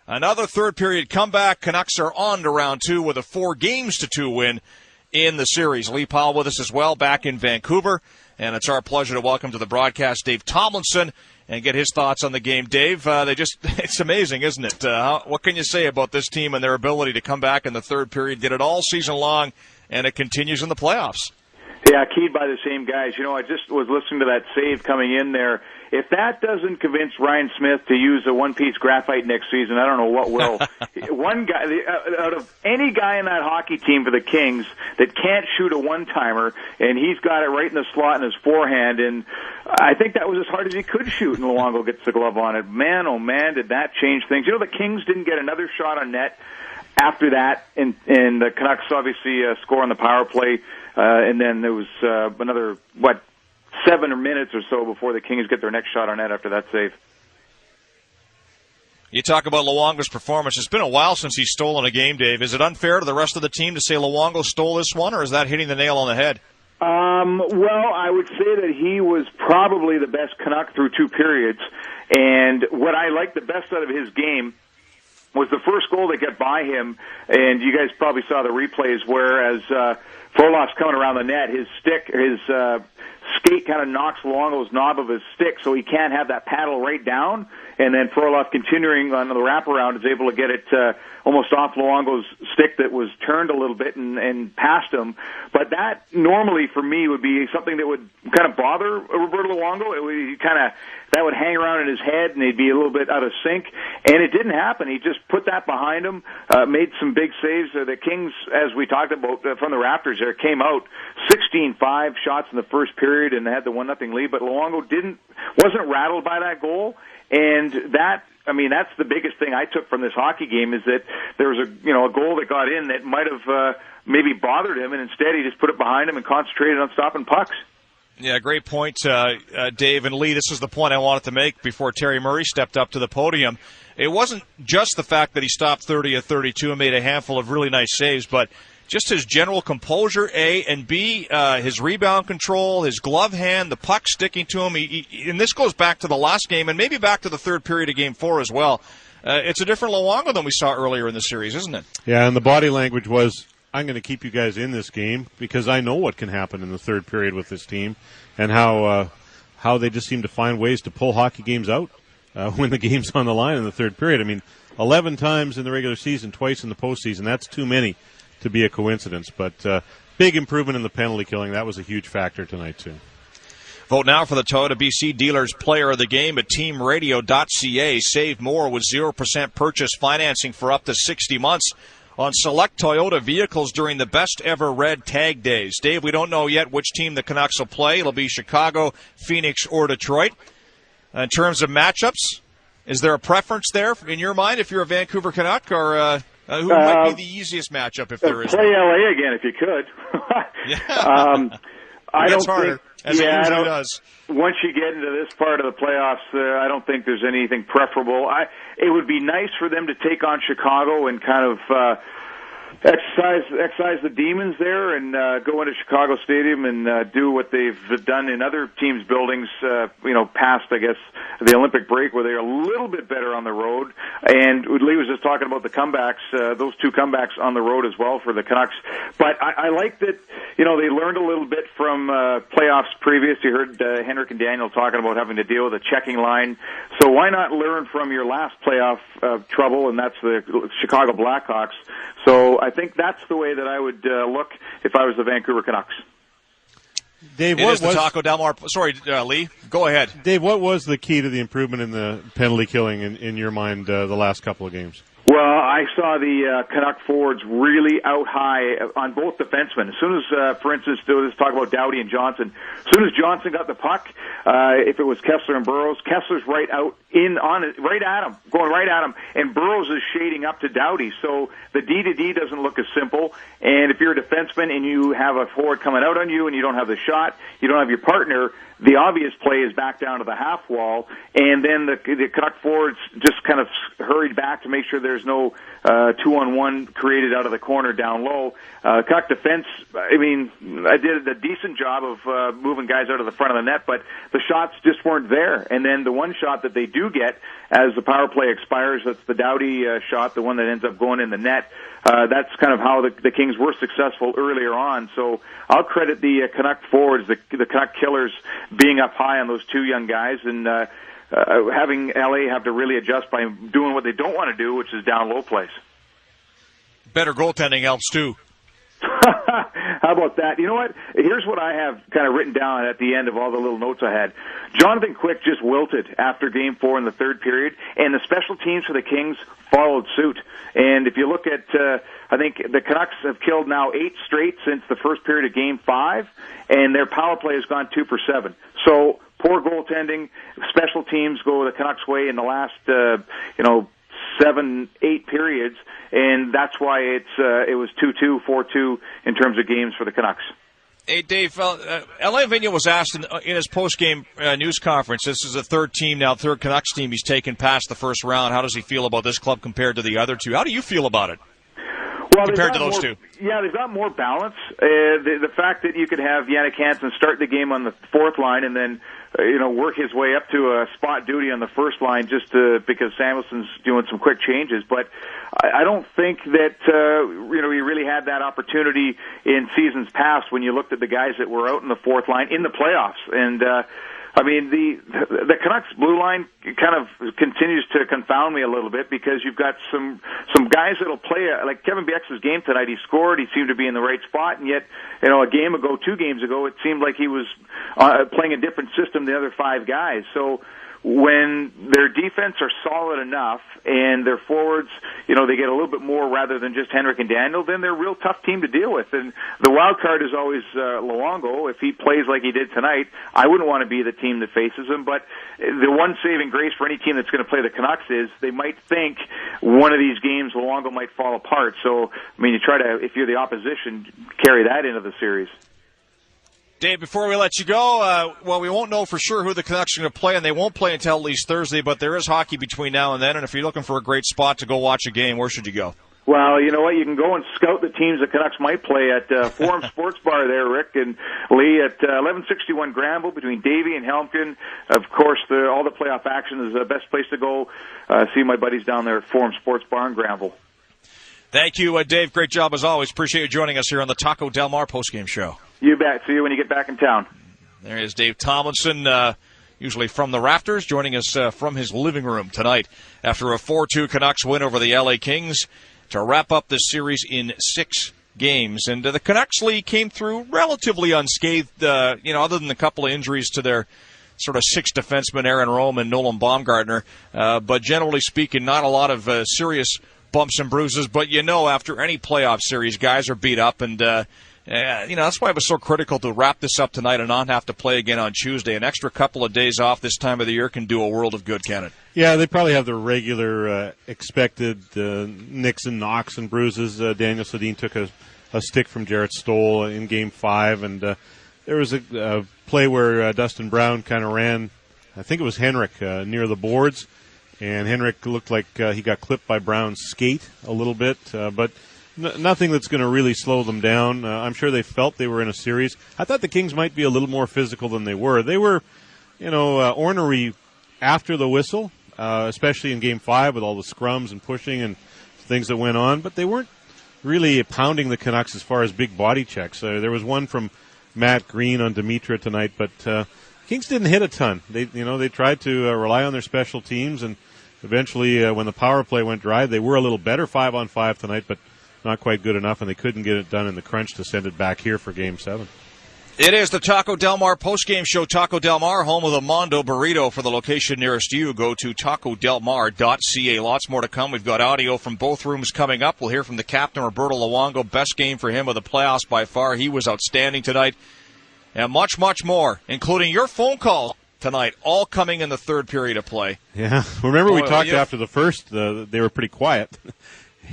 Another third period comeback. Canucks are on to round 2 with a 4-2 win in the series. Lee Powell with us as well, back in Vancouver. And it's our pleasure to welcome to the broadcast Dave Tomlinson and get his thoughts on the game. Dave, it's amazing, isn't it? What can you say about this team and their ability to come back in the third period, did it all season long, and it continues in the playoffs? Yeah, keyed by the same guys. I just was listening to that save coming in there. If that doesn't convince Ryan Smith to use a one-piece graphite next season, I don't know what will. One guy, out of any guy in that hockey team for the Kings that can't shoot a one-timer, and he's got it right in the slot in his forehand, and I think that was as hard as he could shoot, and Luongo gets the glove on it. Man, oh man, did that change things. The Kings didn't get another shot on net after that, and the Canucks obviously score on the power play, and then there was another, 7 minutes or so before the Kings get their next shot on net after that save. You talk about Luongo's performance. It's been a while since he's stolen a game, Dave. Is it unfair to the rest of the team to say Luongo stole this one, or is that hitting the nail on the head? Well, I would say that he was probably the best Canuck through 2 periods, and what I liked the best out of his game was the first goal that got by him, and you guys probably saw the replays where as Frolof's coming around the net, his skate kind of knocks Luongo's knob of his stick, so he can't have that paddle right down. And then Froloff, continuing on the wraparound, is able to get it almost off Luongo's stick that was turned a little bit and past him. But that normally for me would be something that would kind of bother Roberto Luongo. That would hang around in his head, and he'd be a little bit out of sync. And it didn't happen. He just put that behind him, made some big saves. The Kings, as we talked about from the Raptors, there came out 16-5 shots in the first period and had the 1-0 lead. But Luongo wasn't rattled by that goal. And that's the biggest thing I took from this hockey game, is that there was a goal that got in that might have maybe bothered him, and instead he just put it behind him and concentrated on stopping pucks. Yeah, great point, Dave. And Lee, this is the point I wanted to make before Terry Murray stepped up to the podium. It wasn't just the fact that he stopped 30 of 32 and made a handful of really nice saves, but just his general composure, A, and B, his rebound control, his glove hand, the puck sticking to him. And this goes back to the last game and maybe back to the third period of Game 4 as well. It's a different Luongo than we saw earlier in the series, isn't it? Yeah, and the body language was, I'm going to keep you guys in this game because I know what can happen in the third period with this team, and how they just seem to find ways to pull hockey games out when the game's on the line in the third period. 11 times in the regular season, twice in the postseason. That's too many to be a coincidence, but big improvement in the penalty killing. That was a huge factor tonight, too. Vote now for the Toyota BC Dealers Player of the Game at teamradio.ca. Save more with 0% purchase financing for up to 60 months on select Toyota vehicles during the best ever red tag days. Dave, we don't know yet which team the Canucks will play. It'll be Chicago, Phoenix, or Detroit. In terms of matchups, is there a preference there in your mind if you're a Vancouver Canuck, or who might be the easiest matchup if there is? Play LA again if you could. I don't think. As it usually does. Once you get into this part of the playoffs, I don't think there's anything preferable. It would be nice for them to take on Chicago and kind of exercise the demons there and go into Chicago Stadium and do what they've done in other teams' buildings, past, I guess, the Olympic break, where they're a little bit better on the road. And Lee was just talking about the comebacks, those 2 comebacks on the road as well for the Canucks. But I like that, they learned a little bit from playoffs previous. You heard Henrik and Daniel talking about having to deal with a checking line. So why not learn from your last playoff trouble, and that's the Chicago Blackhawks. So I think that's the way that I would look if I was the Vancouver Canucks. Dave, what was the Taco Del Mar? Sorry, Lee. Go ahead. Dave, what was the key to the improvement in the penalty killing in your mind the last couple of games? Well, I saw the Canuck forwards really out high on both defensemen. As soon as, for instance, let's talk about Doughty and Johnson. As soon as Johnson got the puck, if it was Kessler and Burrows, Kessler's right out right at him, going right at him, and Burrows is shading up to Doughty. So the D-to-D doesn't look as simple. And if you're a defenseman and you have a forward coming out on you and you don't have the shot, you don't have your partner, the obvious play is back down to the half wall, and then the Canuck forwards just kind of hurried back to make sure There's no 2-on-1 created out of the corner down low. Canuck defense, I mean, I did a decent job of moving guys out of the front of the net, but the shots just weren't there. And then the one shot that they do get as the power play expires, that's the Doughty shot, the one that ends up going in the net. That's kind of how the Kings were successful earlier on. So I'll credit the Canuck forwards, the Canuck killers, being up high on those two young guys, and having LA have to really adjust by doing what they don't want to do, which is down low plays. Better goaltending helps too. How about that? You know what? Here's what I have kind of written down at the end of all the little notes I had. Jonathan Quick just wilted after Game 4 in the third period, and the special teams for the Kings followed suit. And if you look at, I think the Canucks have killed now 8 straight since the first period of Game 5, and their power play has gone 2 for 7. So poor goaltending, special teams go the Canucks' way in the last, 7-8 periods, and that's why it was 2-2, 4-2 in terms of games for the Canucks. Hey, Dave, Alain Vigneault was asked in his post-game news conference, this is the third Canucks team he's taken past the first round. How does he feel about this club compared to the other two? How do you feel about it? Well, compared to those two? Yeah, they've got more balance. The fact that you could have Jannik Hansen start the game on the fourth line and then work his way up to a spot duty on the first line just because Samuelson's doing some quick changes. But I don't think that he really had that opportunity in seasons past when you looked at the guys that were out in the fourth line in the playoffs. And the Canucks blue line kind of continues to confound me a little bit because you've got some guys that'll play like Kevin Bieksa's game tonight. He scored. He seemed to be in the right spot, and yet a game ago, 2 games ago, it seemed like he was playing a different system than the other 5 guys. So when their defense are solid enough and their forwards, they get a little bit more rather than just Henrik and Daniel, then they're a real tough team to deal with. And the wild card is always Luongo. If he plays like he did tonight, I wouldn't want to be the team that faces him. But the one saving grace for any team that's going to play the Canucks is they might think one of these games Luongo might fall apart. So, you try to, if you're the opposition, carry that into the series. Dave, before we let you go, we won't know for sure who the Canucks are going to play, and they won't play until at least Thursday, but there is hockey between now and then, and if you're looking for a great spot to go watch a game, where should you go? Well, you know what? You can go and scout the teams the Canucks might play at Forum Sports Bar there, Rick and Lee, at 1161 Granville between Davie and Helmken. Of course, all the playoff action is the best place to go see my buddies down there at Forum Sports Bar in Granville. Thank you, Dave. Great job as always. Appreciate you joining us here on the Taco Del Mar postgame show. You bet. See you when you get back in town. There is Dave Tomlinson, usually from the rafters, joining us from his living room tonight after a 4-2 Canucks win over the LA Kings to wrap up this series in 6 games. And the Canucks league came through relatively unscathed, other than a couple of injuries to their sort of 6 defensemen, Aaron Rome and Nolan Baumgartner. But generally speaking, not a lot of serious bumps and bruises. But after any playoff series, guys are beat up, and that's why it was so critical to wrap this up tonight and not have to play again on Tuesday. An extra couple of days off this time of the year can do a world of good, can it? Yeah, they probably have the regular expected nicks and knocks and bruises. Daniel Sedin took a stick from Jarrett Stoll in Game 5, and there was a play where Dustin Brown kind of ran, I think it was Henrik, near the boards, and Henrik looked like he got clipped by Brown's skate a little bit, but nothing that's going to really slow them down. I'm sure they felt they were in a series. I thought the Kings might be a little more physical than they were. They were, ornery after the whistle, especially in Game 5 with all the scrums and pushing and things that went on, but they weren't really pounding the Canucks as far as big body checks. There was one from Matt Green on Dimitra tonight, but Kings didn't hit a ton. They tried to rely on their special teams, and eventually when the power play went dry, they were a little better 5-on-5 tonight, but not quite good enough, and they couldn't get it done in the crunch to send it back here for Game 7. It is the Taco Del Mar postgame show. Taco Del Mar, home of the Mondo Burrito. For the location nearest you, go to tacodelmar.ca. Lots more to come. We've got audio from both rooms coming up. We'll hear from the captain, Roberto Luongo. Best game for him of the playoffs by far. He was outstanding tonight. And much, much more, including your phone call tonight, all coming in the third period of play. Yeah. Remember we talked after the first, they were pretty quiet.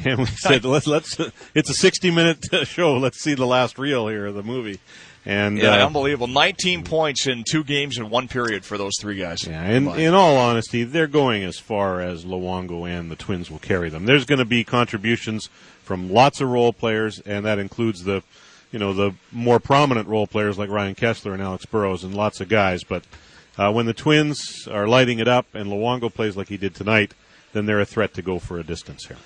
And we said, let's it's a 60-minute show. Let's see the last reel here of the movie. And unbelievable. 19 points in 2 games in 1 period for those 3 guys. Yeah, in all honesty, they're going as far as Luongo and the Twins will carry them. There's going to be contributions from lots of role players, and that includes the more prominent role players like Ryan Kessler and Alex Burrows and lots of guys. But when the Twins are lighting it up and Luongo plays like he did tonight, then they're a threat to go for a distance here.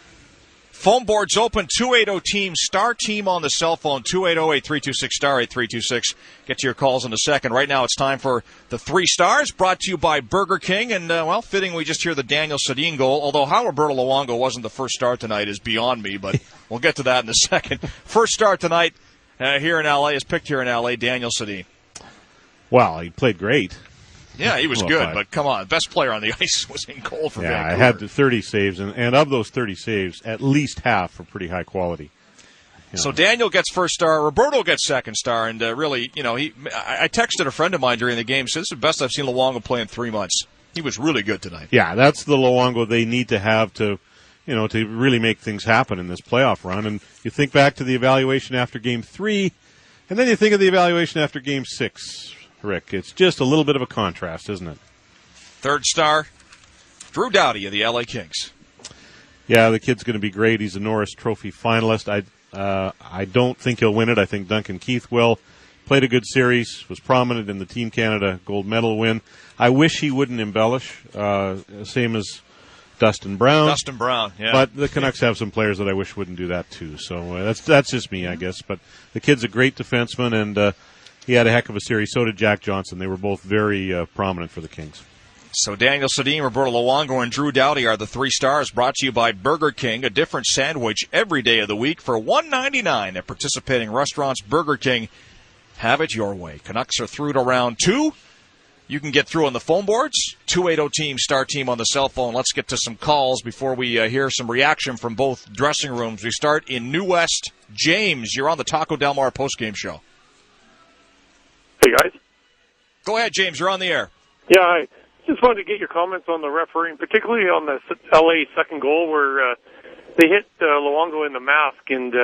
Phone board's open, 280-TEAM, star team on the cell phone, 280-8326-STAR, 8326. Get to your calls in a second. Right now it's time for the 3 stars, brought to you by Burger King. And, fitting we just hear the Daniel Sedin goal, although how Roberto Luongo wasn't the first star tonight is beyond me, but we'll get to that in a second. First star tonight here in L.A. is picked here in L.A., Daniel Sedin. Well, he played great. Yeah, he was good, but come on. Best player on the ice was in goal for Vancouver. Yeah, I had 30 saves, and of those 30 saves, at least half are pretty high quality. So Daniel gets first star, Roberto gets second star, and really, I texted a friend of mine during the game, said this is the best I've seen Luongo play in 3 months. He was really good tonight. Yeah, that's the Luongo they need to have to really make things happen in this playoff run. And you think back to the evaluation after Game 3, and then you think of the evaluation after Game 6. Rick, it's just a little bit of a contrast, isn't it? Third star, Drew Doughty of the LA Kings. Yeah, the kid's going to be great. He's a Norris Trophy finalist. I don't think he'll win it. I think Duncan Keith will. Played a good series, was prominent in the Team Canada gold medal win. I wish he wouldn't embellish, same as Dustin Brown. Dustin Brown, yeah. But the Canucks have some players that I wish wouldn't do that too. So that's just me, I guess. But the kid's a great defenseman, and he had a heck of a series. So did Jack Johnson. They were both very prominent for the Kings. So Daniel Sedin, Roberto Luongo, and Drew Doughty are the 3 stars, brought to you by Burger King, a different sandwich every day of the week for $1.99 at participating restaurants. Burger King, have it your way. Canucks are through to round 2. You can get through on the phone boards, 280-TEAM, star team on the cell phone. Let's get to some calls before we hear some reaction from both dressing rooms. We start in New West. James, you're on the Taco Del Mar postgame show. Hey, guys. Go ahead, James. You're on the air. Yeah, I just wanted to get your comments on the refereeing, particularly on the L.A. second goal where they hit Luongo in the mask, and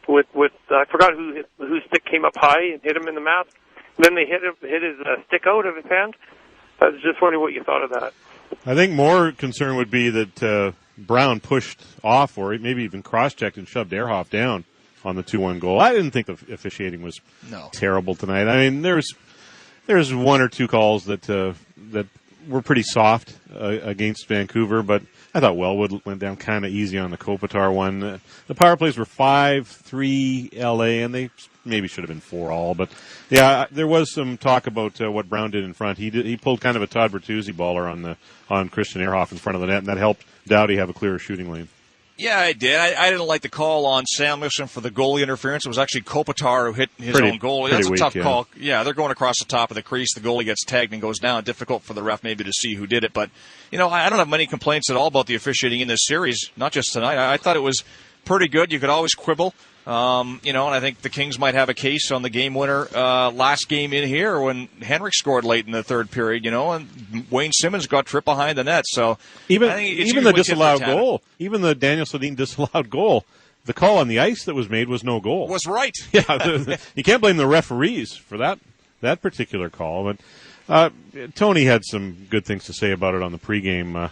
with I forgot whose stick came up high and hit him in the mask. Then they hit his stick out of his hand. I was just wondering what you thought of that. I think more concern would be that Brown pushed off, or maybe even cross-checked and shoved Ehrhoff down on the 2-1 goal. I didn't think the officiating was terrible tonight. I mean, there's 1 or 2 calls that were pretty soft against Vancouver, but I thought Wellwood went down kind of easy on the Kopitar one. The power plays were 5-3 LA, and they maybe should have been 4-all. But yeah, there was some talk about what Brown did in front. He pulled kind of a Todd Bertuzzi baller on Christian Ehrhoff in front of the net, and that helped Doughty have a clearer shooting lane. Yeah, I did. I didn't like the call on Samuelsson for the goalie interference. It was actually Kopitar who hit his own goal. That's a tough call. Yeah, they're going across the top of the crease. The goalie gets tagged and goes down. Difficult for the ref maybe to see who did it. But, I don't have many complaints at all about the officiating in this series, not just tonight. I thought it was pretty good. You could always quibble. And I think the Kings might have a case on the game winner last game in here when Henrik scored late in the third period, and Wayne Simmons got tripped behind the net. So even the disallowed goal, even the Daniel Sedin disallowed goal, the call on the ice that was made was no goal. Was right. Yeah, you can't blame the referees for that particular call. But Tony had some good things to say about it on the pregame.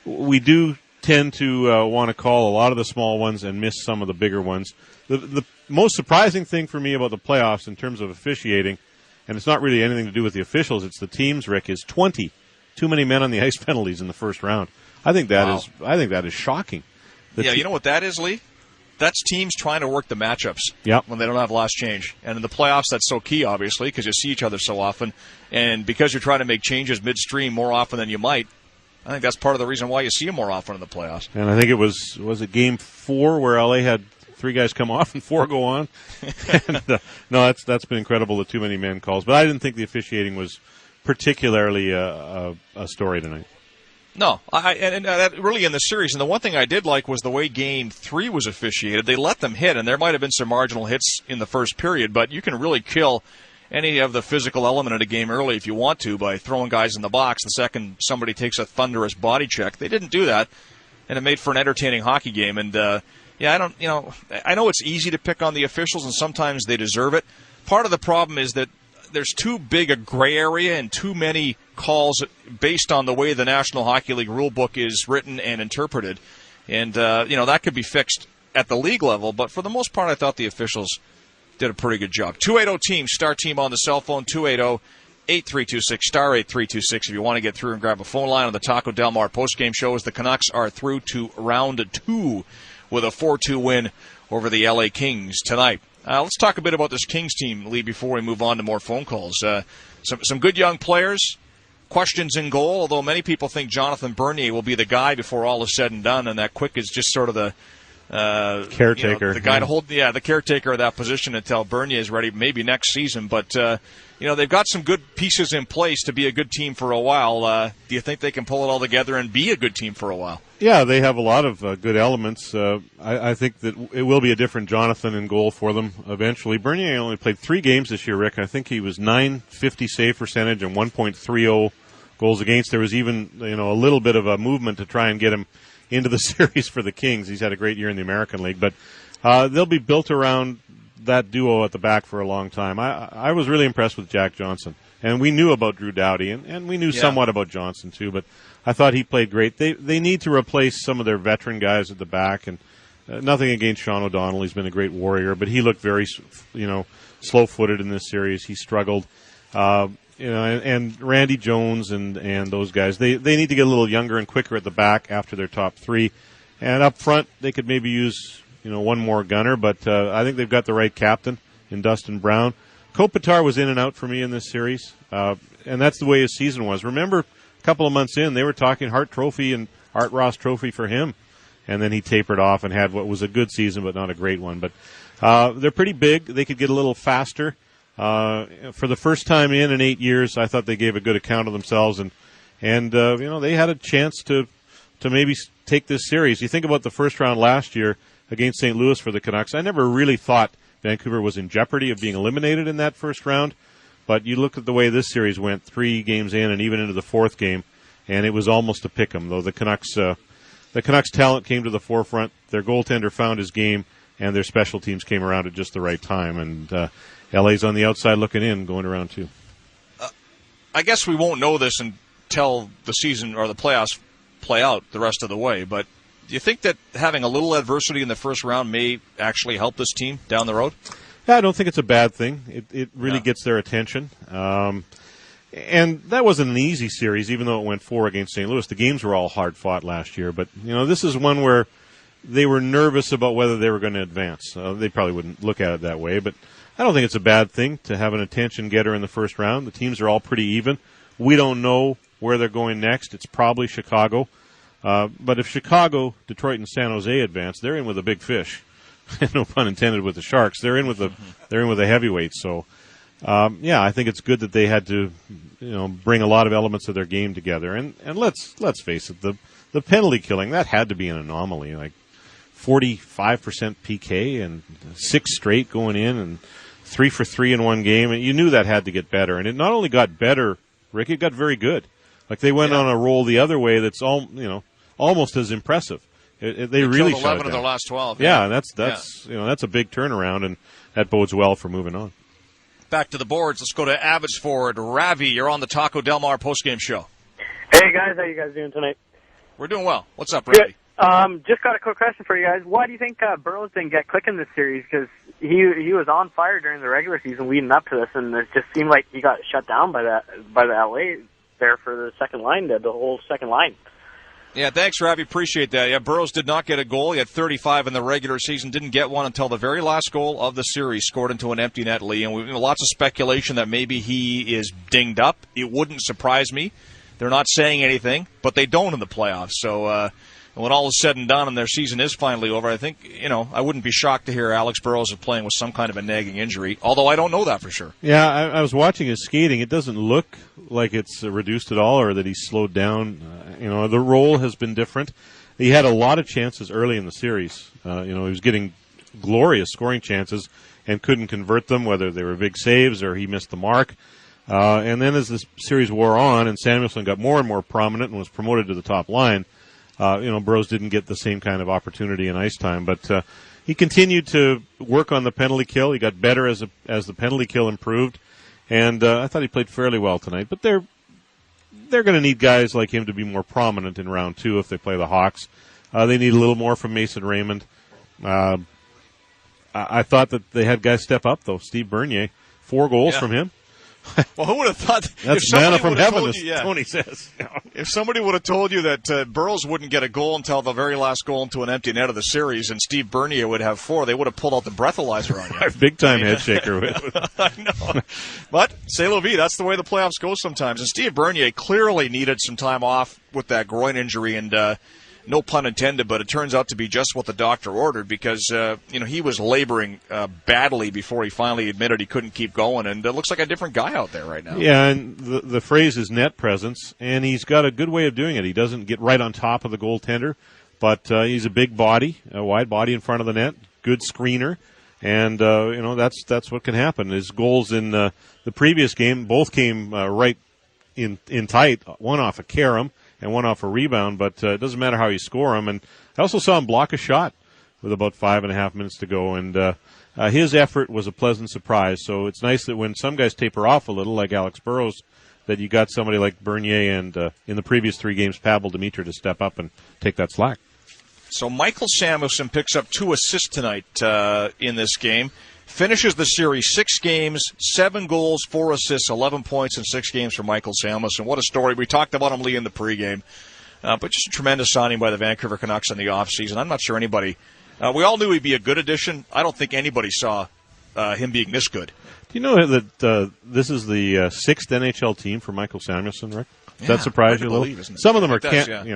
We do tend to want to call a lot of the small ones and miss some of the bigger ones. The most surprising thing for me about the playoffs in terms of officiating, and it's not really anything to do with the officials, it's the teams, Rick, is 20 too many men on the ice penalties in the first round. I think that is shocking. You know what that is, Lee? That's teams trying to work the matchups when they don't have last change. And in the playoffs, that's so key, obviously, because you see each other so often. And because you're trying to make changes midstream more often than you might, I think that's part of the reason why you see them more often in the playoffs. And I think it was it Game 4 where LA had 3 guys come off and 4 go on? And, no, that's been incredible, the too many men calls. But I didn't think the officiating was particularly a story tonight. No, and that really in the series. And the one thing I did like was the way Game 3 was officiated. They let them hit, and there might have been some marginal hits in the first period, but you can really kill any of the physical element of the game early if you want to by throwing guys in the box the second somebody takes a thunderous body check. They didn't do that, and it made for an entertaining hockey game. And I know it's easy to pick on the officials, and sometimes they deserve it. part of the problem is that there's too big a gray area and too many calls based on the way the National Hockey League rulebook is written and interpreted. And, that could be fixed at the league level. But for the most part, I thought the officials did a pretty good job. 280-TEAM, star team on the cell phone, 280-8326, star 8326 if you want to get through and grab a phone line on the Taco Del Mar postgame show as the Canucks are through to round 2 with a 4-2 win over the LA Kings tonight. Let's talk a bit about this Kings team, Lee, before we move on to more phone calls. Some good young players, questions in goal, although many people think Jonathan Bernier will be the guy before all is said and done, and that Quick is just sort of the caretaker. The guy to hold, the caretaker of that position until Bernier is ready, maybe next season. But, they've got some good pieces in place to be a good team for a while. Do you think they can pull it all together and be a good team for a while? Yeah, they have a lot of good elements. I think that it will be a different Jonathan in goal for them eventually. Bernier only played 3 games this year, Rick. I think he was .950 save percentage and 1.30 goals against. There was even a little bit of a movement to try and get him into the series for the Kings. He's had a great year in the American League, but they'll be built around that duo at the back for a long time. I was really impressed with Jack Johnson, and we knew about Drew Doughty, and we knew somewhat about Johnson too, but I thought he played great. They need to replace some of their veteran guys at the back, and nothing against Sean O'Donnell. He's been a great warrior, but he looked very, slow-footed in this series. He struggled. And Randy Jones and those guys, they need to get a little younger and quicker at the back after their top 3. And up front, they could maybe use, one more gunner, but I think they've got the right captain in Dustin Brown. Kopitar was in and out for me in this series, and that's the way his season was. Remember, a couple of months in, they were talking Hart Trophy and Art Ross Trophy for him, and then he tapered off and had what was a good season but not a great one. But they're pretty big. They could get a little faster. For the first time in 8 years, I thought they gave a good account of themselves, and they had a chance to maybe take this series. You think about the first round last year against St. Louis for the Canucks. I never really thought Vancouver was in jeopardy of being eliminated in that first round, but you look at the way this series went, 3 games in and even into the 4th game, and it was almost a pick-em, though the Canucks talent came to the forefront, their goaltender found his game, and their special teams came around at just the right time, and LA's on the outside looking in, going around 2. I guess we won't know this until the season or the playoffs play out the rest of the way, but do you think that having a little adversity in the first round may actually help this team down the road? Yeah, I don't think it's a bad thing. It really gets their attention. And that wasn't an easy series, even though it went 4 against St. Louis. The games were all hard-fought last year, but this is one where they were nervous about whether they were going to advance. They probably wouldn't look at it that way, but I don't think it's a bad thing to have an attention getter in the first round. The teams are all pretty even. We don't know where they're going next. It's probably Chicago. But if Chicago, Detroit, and San Jose advance, they're in with a big fish. No pun intended with the Sharks. They're in with the heavyweights. So, I think it's good that they had to, bring a lot of elements of their game together. And let's face it, the penalty killing, that had to be an anomaly. Like 45% PK and 6 straight going in and 3 for 3 in one game. And you knew that had to get better. And it not only got better, Rick, it got very good. Like they went on a roll the other way that's almost as impressive. They really killed 11 of their last 12. Yeah, and that's a big turnaround, and that bodes well for moving on. Back to the boards. Let's go to Abbotsford. Ravi, you're on the Taco Del Mar postgame show. Hey guys, how you guys doing tonight? We're doing well. What's up, Ravi? Just got a quick question for you guys. Why do you think Burrows didn't get clicking this series? Because he was on fire during the regular season leading up to this, and it just seemed like he got shut down by the LA there for the second line, the whole second line. Yeah, thanks, Ravi. Appreciate that. Yeah, Burrows did not get a goal. He had 35 in the regular season. Didn't get one until the very last goal of the series, scored into an empty net, Lee. And we've lots of speculation that maybe he is dinged up. It wouldn't surprise me. They're not saying anything, but they don't in the playoffs. So when all is said and done and their season is finally over, I think, I wouldn't be shocked to hear Alex Burrows is playing with some kind of a nagging injury, although I don't know that for sure. Yeah, I was watching his skating. It doesn't look like it's reduced at all or that he's slowed down. The role has been different. He had a lot of chances early in the series. He was getting glorious scoring chances and couldn't convert them, whether they were big saves or he missed the mark. And then as the series wore on and Samuelsson got more and more prominent and was promoted to the top line, Burrows didn't get the same kind of opportunity in ice time. But, he continued to work on the penalty kill. He got better as the penalty kill improved, and I thought he played fairly well tonight. But they're going to need guys like him to be more prominent in round 2 if they play the Hawks. They need a little more from Mason Raymond. I thought that they had guys step up, though. Steve Bernier, 4 goals from him. Well, who would have thought that's manna from heaven, as Tony says. If somebody would have told you that Burrows wouldn't get a goal until the very last goal into an empty net of the series, and Steve Bernier would have 4, they would have pulled out the breathalyzer on you. Big time head shaker. I know, but c'est la vie. That's the way the playoffs go sometimes. And Steve Bernier clearly needed some time off with that groin injury, and no pun intended, but it turns out to be just what the doctor ordered because, he was laboring badly before he finally admitted he couldn't keep going, and it looks like a different guy out there right now. Yeah, and the phrase is net presence, and he's got a good way of doing it. He doesn't get right on top of the goaltender, but he's a big body, a wide body in front of the net, good screener, and, that's what can happen. His goals in the previous game both came right in tight, one off a carom and one off a rebound, but it doesn't matter how you score them. And I also saw him block a shot with about 5.5 minutes to go, and his effort was a pleasant surprise. So it's nice that when some guys taper off a little, like Alex Burrows, that you got somebody like Bernier and in the previous 3 games, Pavel Demitra to step up and take that slack. So Michael Samuelsson picks up 2 assists tonight in this game. Finishes the series 6 games, 7 goals, 4 assists, 11 points in 6 games for Michael Samuelsson. What a story. We talked about him, Lee, in the pregame. But just a tremendous signing by the Vancouver Canucks in the offseason. I'm not sure anybody we all knew he'd be a good addition. I don't think anybody saw him being this good. Do you know that this is the 6th NHL team for Michael Samuelsson, Rick? Does that surprise you a little? Some of them are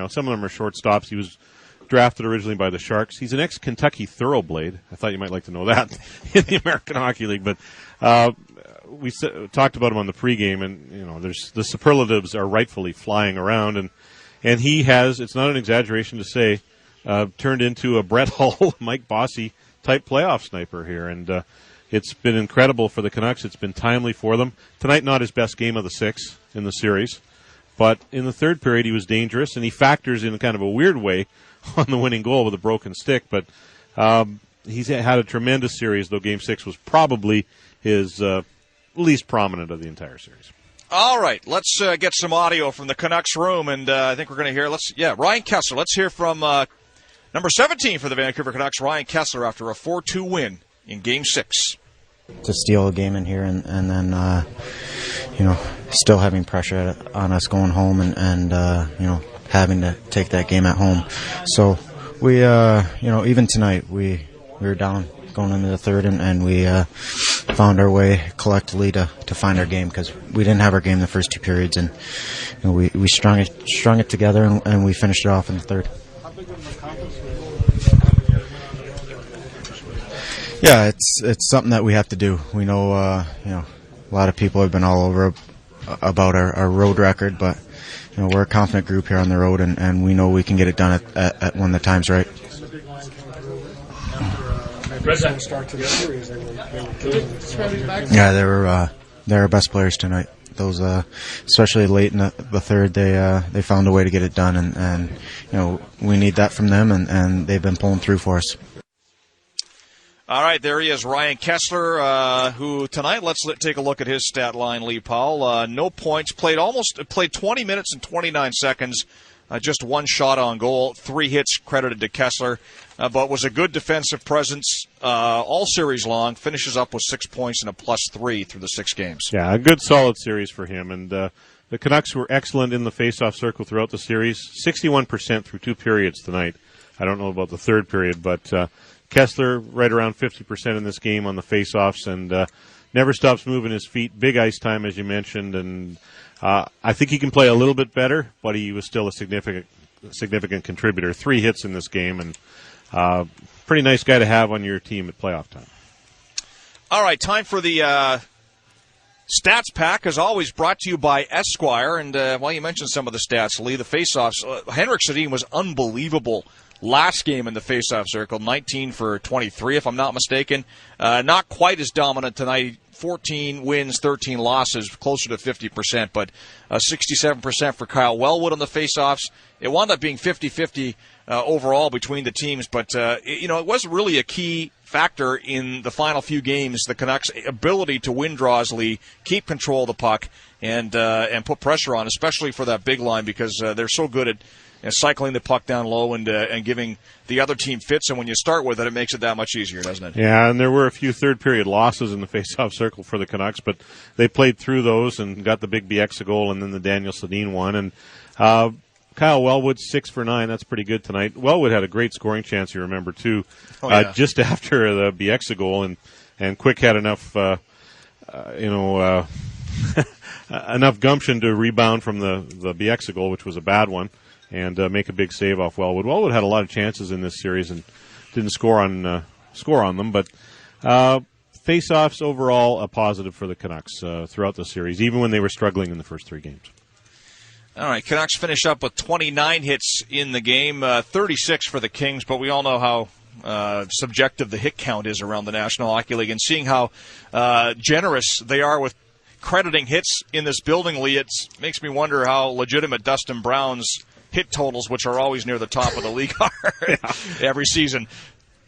some of them are shortstops. He was drafted originally by the Sharks. He's an ex-Kentucky thoroughblade. I thought you might like to know that in the American Hockey League. But we talked about him on the pregame, and there's the superlatives are rightfully flying around, and he has. It's not an exaggeration to say turned into a Brett Hull, Mike Bossy type playoff sniper here, and it's been incredible for the Canucks. It's been timely for them tonight. Not his best game of the 6 in the series, but in the third period he was dangerous, and he factors in kind of a weird way on the winning goal with a broken stick, but he's had a tremendous series, though Game 6 was probably his least prominent of the entire series. All right, let's get some audio from the Canucks room, and I think we're going to hear, Ryan Kesler. Let's hear from number 17 for the Vancouver Canucks, Ryan Kesler, after a 4-2 win in Game 6. To steal a game in here and then, still having pressure on us going home and having to take that game at home. So we, even tonight, we were down going into the third, and we found our way collectively to find our game because we didn't have our game the first 2 periods, and we strung it together, and we finished it off in the third. Yeah, it's something that we have to do. We know, a lot of people have been all over about our road record, but we're a confident group here on the road, and we know we can get it done at when the time's right. Yeah, they were they're our best players tonight. Those, especially late in the third, they found a way to get it done, and we need that from them, and they've been pulling through for us. All right, there he is, Ryan Kesler, who tonight, let's take a look at his stat line, Lee Powell. No points, played 20 minutes and 29 seconds, just 1 shot on goal, 3 hits credited to Kesler, but was a good defensive presence all series long, finishes up with 6 points and a +3 through the 6 games. Yeah, a good solid series for him, and the Canucks were excellent in the faceoff circle throughout the series, 61% through 2 periods tonight. I don't know about the third period, but Kesler right around 50% in this game on the faceoffs, and never stops moving his feet. Big ice time, as you mentioned, and I think he can play a little bit better, but he was still a significant contributor. 3 hits in this game, and pretty nice guy to have on your team at playoff time. All right, time for the Stats Pack, as always, brought to you by Esquire. And, you mentioned some of the stats, Lee. The faceoffs, Henrik Sedin was unbelievable last game in the faceoff circle, 19 for 23, if I'm not mistaken. Not quite as dominant tonight. 14 wins, 13 losses, closer to 50%, but 67% for Kyle Wellwood on the faceoffs. It wound up being 50-50 overall between the teams. But, it was really a key factor in the final few games, the Canucks' ability to win draws, Lee, keep control of the puck, and put pressure on, especially for that big line, because they're so good at cycling the puck down low and giving the other team fits. And when you start with it, it makes it that much easier, doesn't it? Yeah, and there were a few third-period losses in the face-off circle for the Canucks, but they played through those and got the big Bieksa goal and then the Daniel Sedin one. And Kyle Wellwood, 6 for 9. That's pretty good tonight. Wellwood had a great scoring chance, you remember, too, just after the Bieksa goal, and Quick had enough, enough gumption to rebound from the Bieksa goal, which was a bad one, and make a big save off Wellwood. Wellwood had a lot of chances in this series and didn't score on them, but face-offs overall a positive for the Canucks throughout the series, even when they were struggling in the first 3 games. All right, Canucks finish up with 29 hits in the game, 36 for the Kings, but we all know how subjective the hit count is around the National Hockey League, and seeing how generous they are with crediting hits in this building, Lee, it makes me wonder how legitimate Dustin Brown's hit totals, which are always near the top of the league, are every season.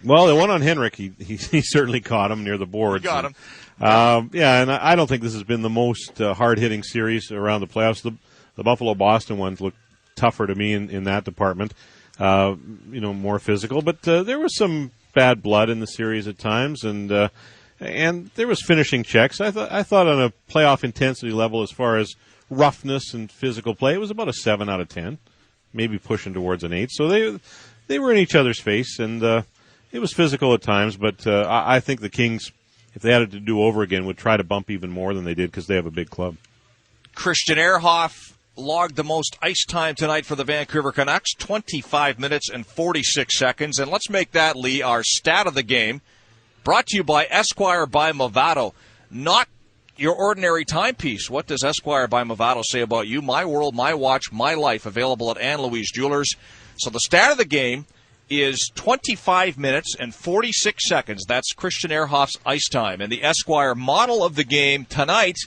Well, the one on Henrik, he certainly caught him near the boards. He got him. And I don't think this has been the most hard-hitting series around the playoffs. The Buffalo-Boston ones look tougher to me in that department, more physical. But there was some bad blood in the series at times, and there was finishing checks. I thought on a playoff intensity level, as far as roughness and physical play, it was about a 7 out of 10, maybe pushing towards an 8. So they were in each other's face, and it was physical at times. But I think the Kings, if they had it to do over again, would try to bump even more than they did because they have a big club. Christian Ehrhoff logged the most ice time tonight for the Vancouver Canucks, 25 minutes and 46 seconds. And let's make that, Lee, our stat of the game. Brought to you by Esquire by Movado. Not your ordinary timepiece. What does Esquire by Movado say about you? My world, my watch, my life. Available at Ann Louise Jewelers. So the stat of the game is 25 minutes and 46 seconds. That's Christian Ehrhoff's ice time. And the Esquire model of the game tonight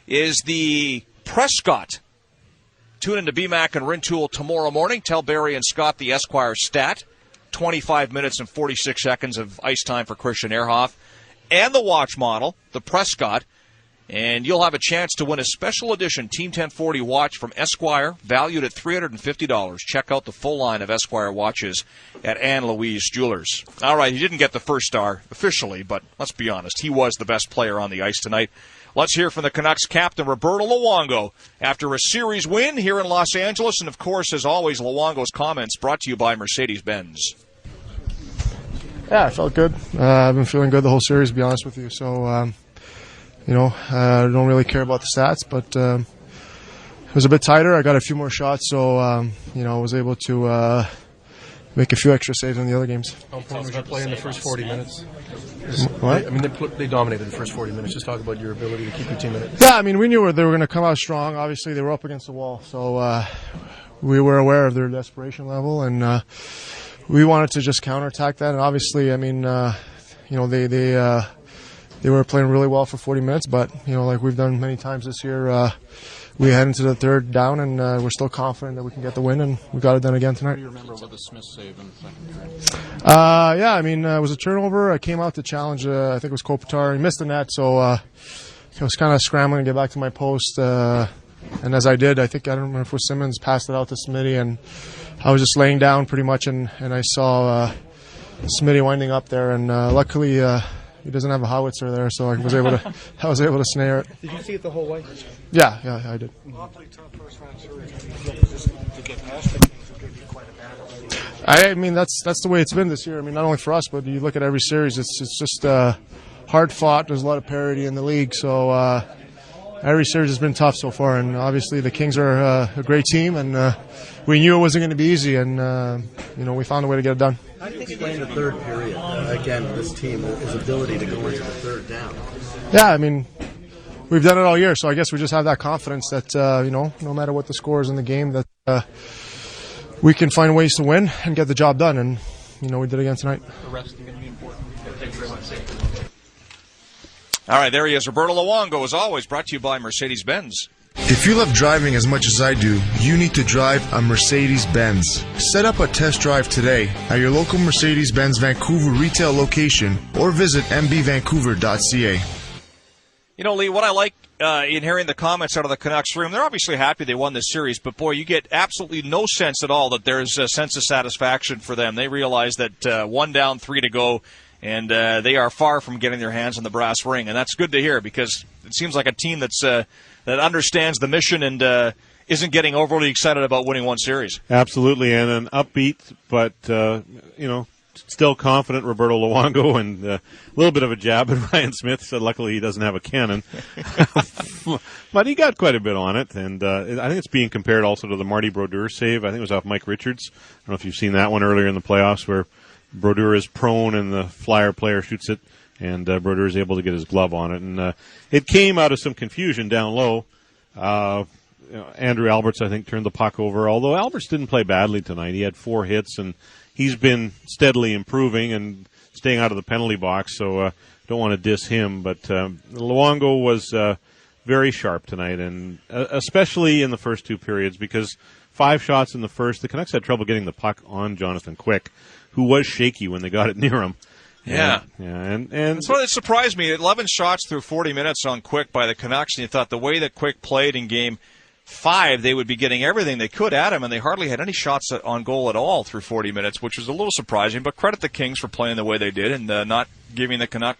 is the Prescott. Tune in to BMAC and Rintoul tomorrow morning. Tell Barry and Scott the Esquire stat. 25 minutes and 46 seconds of ice time for Christian Ehrhoff. And the watch model, the Prescott. And you'll have a chance to win a special edition Team 1040 watch from Esquire, valued at $350. Check out the full line of Esquire watches at Ann Louise Jewelers. All right, he didn't get the first star officially, but let's be honest, he was the best player on the ice tonight. Let's hear from the Canucks captain, Roberto Luongo, after a series win here in Los Angeles. And, of course, as always, Luongo's comments brought to you by Mercedes-Benz. Yeah, I felt good. I've been feeling good the whole series, to be honest with you. So, I don't really care about the stats, but it was a bit tighter. I got a few more shots, so, I was able to make a few extra saves in the other games. How important was your play in the first 40 minutes? What? I mean, they dominated the first 40 minutes. Just talk about your ability to keep your team in it. Yeah, I mean, we knew they were going to come out strong. Obviously, they were up against the wall, so we were aware of their desperation level, and we wanted to just counterattack that. And obviously, I mean, they were playing really well for 40 minutes, but like we've done many times this year, we head into the third down, and we're still confident that we can get the win, and we got it done again tonight. What do you remember about the Smith save in the second period? Yeah, I mean, it was a turnover. I came out to challenge, I think it was Kopitar. He missed the net, so I was kind of scrambling to get back to my post. And as I did, I don't remember if it was Simmons, passed it out to Smitty, and I was just laying down pretty much, and I saw Smitty winding up there, and luckily he doesn't have a howitzer there, so I was able to snare it. Did you see it the whole way? Yeah, I did. Awfully tough first round series. To get past the Kings will give you quite a battle. I mean, that's the way it's been this year. I mean, not only for us, but you look at every series, it's just hard fought. There's a lot of parity in the league, so every series has been tough so far. And obviously, the Kings are a great team, and we knew it wasn't going to be easy, and we found a way to get it done. How do you explain the third period? Again, this team, his ability to go into the third down. Yeah, I mean, we've done it all year, so I guess we just have that confidence that no matter what the score is in the game, that we can find ways to win and get the job done, and we did it again tonight. The rest is going to be important. Thank you very much. All right, there he is, Roberto Luongo, as always, brought to you by Mercedes-Benz. If you love driving as much as I do, you need to drive a Mercedes-Benz. Set up a test drive today at your local Mercedes-Benz Vancouver retail location or visit mbvancouver.ca. You know, Lee, what I like in hearing the comments out of the Canucks room, they're obviously happy they won this series, but boy, you get absolutely no sense at all that there's a sense of satisfaction for them. They realize that 1 down, 3 to go, and they are far from getting their hands on the brass ring, and that's good to hear because it seems like a team that's that understands the mission and isn't getting overly excited about winning one series. Absolutely, and an upbeat, but still confident Roberto Luongo, and a little bit of a jab at Ryan Smith. So luckily he doesn't have a cannon, but he got quite a bit on it, and I think it's being compared also to the Marty Brodeur save. I think it was off Mike Richards. I don't know if you've seen that one earlier in the playoffs where Brodeur is prone and the Flyer player shoots it, and Brodeur is able to get his glove on it. And it came out of some confusion down low. Andrew Alberts, I think, turned the puck over, although Alberts didn't play badly tonight. He had 4 hits, and he's been steadily improving and staying out of the penalty box, so don't want to diss him. But Luongo was very sharp tonight, and especially in the first 2 periods, because 5 shots in the first, the Canucks had trouble getting the puck on Jonathan Quick, who was shaky when they got it near him. Yeah. And so it surprised me. 11 shots through 40 minutes on Quick by the Canucks, and you thought the way that Quick played in Game 5, they would be getting everything they could at him, and they hardly had any shots on goal at all through 40 minutes, which was a little surprising. But credit the Kings for playing the way they did and not giving the Canuck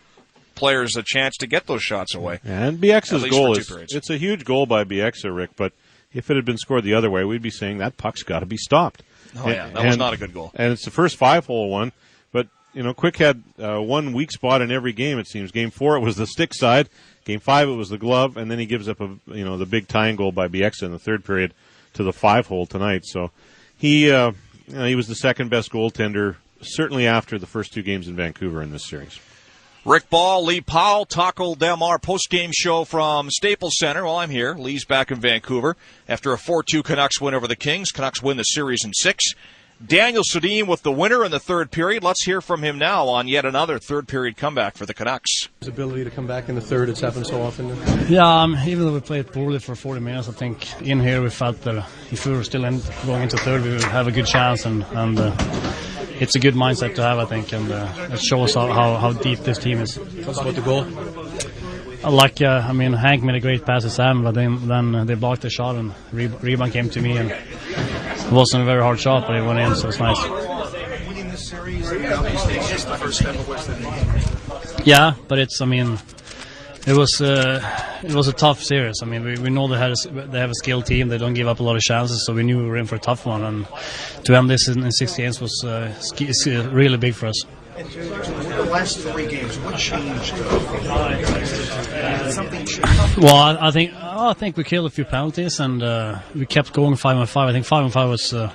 players a chance to get those shots away. And BX's goal it's a huge goal by BX, Rick, but if it had been scored the other way, we'd be saying that puck's got to be stopped. Oh, yeah, that was not a good goal. And it's the first 5-hole one, but Quick had one weak spot in every game, it seems. Game 4, it was the stick side. Game 5, it was the glove, and then he gives up the big tying goal by Bieksa in the third period to the 5-hole tonight. So he was the second best goaltender, certainly after the first 2 games in Vancouver in this series. Rick Ball, Lee Powell, Taco Del Mar post-game show from Staples Center. Well, I'm here. Lee's back in Vancouver after a 4-2 Canucks win over the Kings. Canucks win the series in 6. Daniel Sedin with the winner in the third period. Let's hear from him now on yet another third-period comeback for the Canucks. His ability to come back in the third, it's happened so often. Yeah, even though we played poorly for 40 minutes, I think in here we felt that if we were still going into third, we would have a good chance, and it's a good mindset to have, I think, and it shows how deep this team is. Tell us about the goal. Hank made a great pass to Sam, but then they blocked the shot, and rebound came to me, and it wasn't a very hard shot, but it went in, so it's nice. Winning this series, obviously, it's just the first step of what's the name. Yeah, but it was a tough series. I mean, we know they have a skilled team. They don't give up a lot of chances, so we knew we were in for a tough one. And to end this in 6 games was really big for us. In the last 3 games, what changed? Something changed? Well, I think we killed a few penalties, and we kept going 5-on-5. I think 5-on-5 was the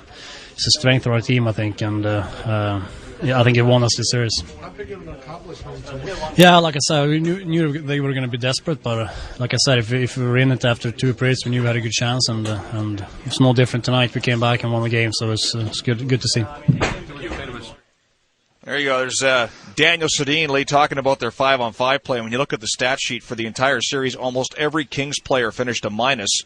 strength of our team, I think, and I think it won us the series. How big of an accomplishment? Yeah, like I said, we knew they were going to be desperate, but like I said, if we were in it after 2 periods, we knew we had a good chance, and it's no different tonight. We came back and won the game, so it's good to see. There you go. There's Daniel Sedin, Lee, talking about their 5-on-5 play. When you look at the stat sheet for the entire series, almost every Kings player finished a minus,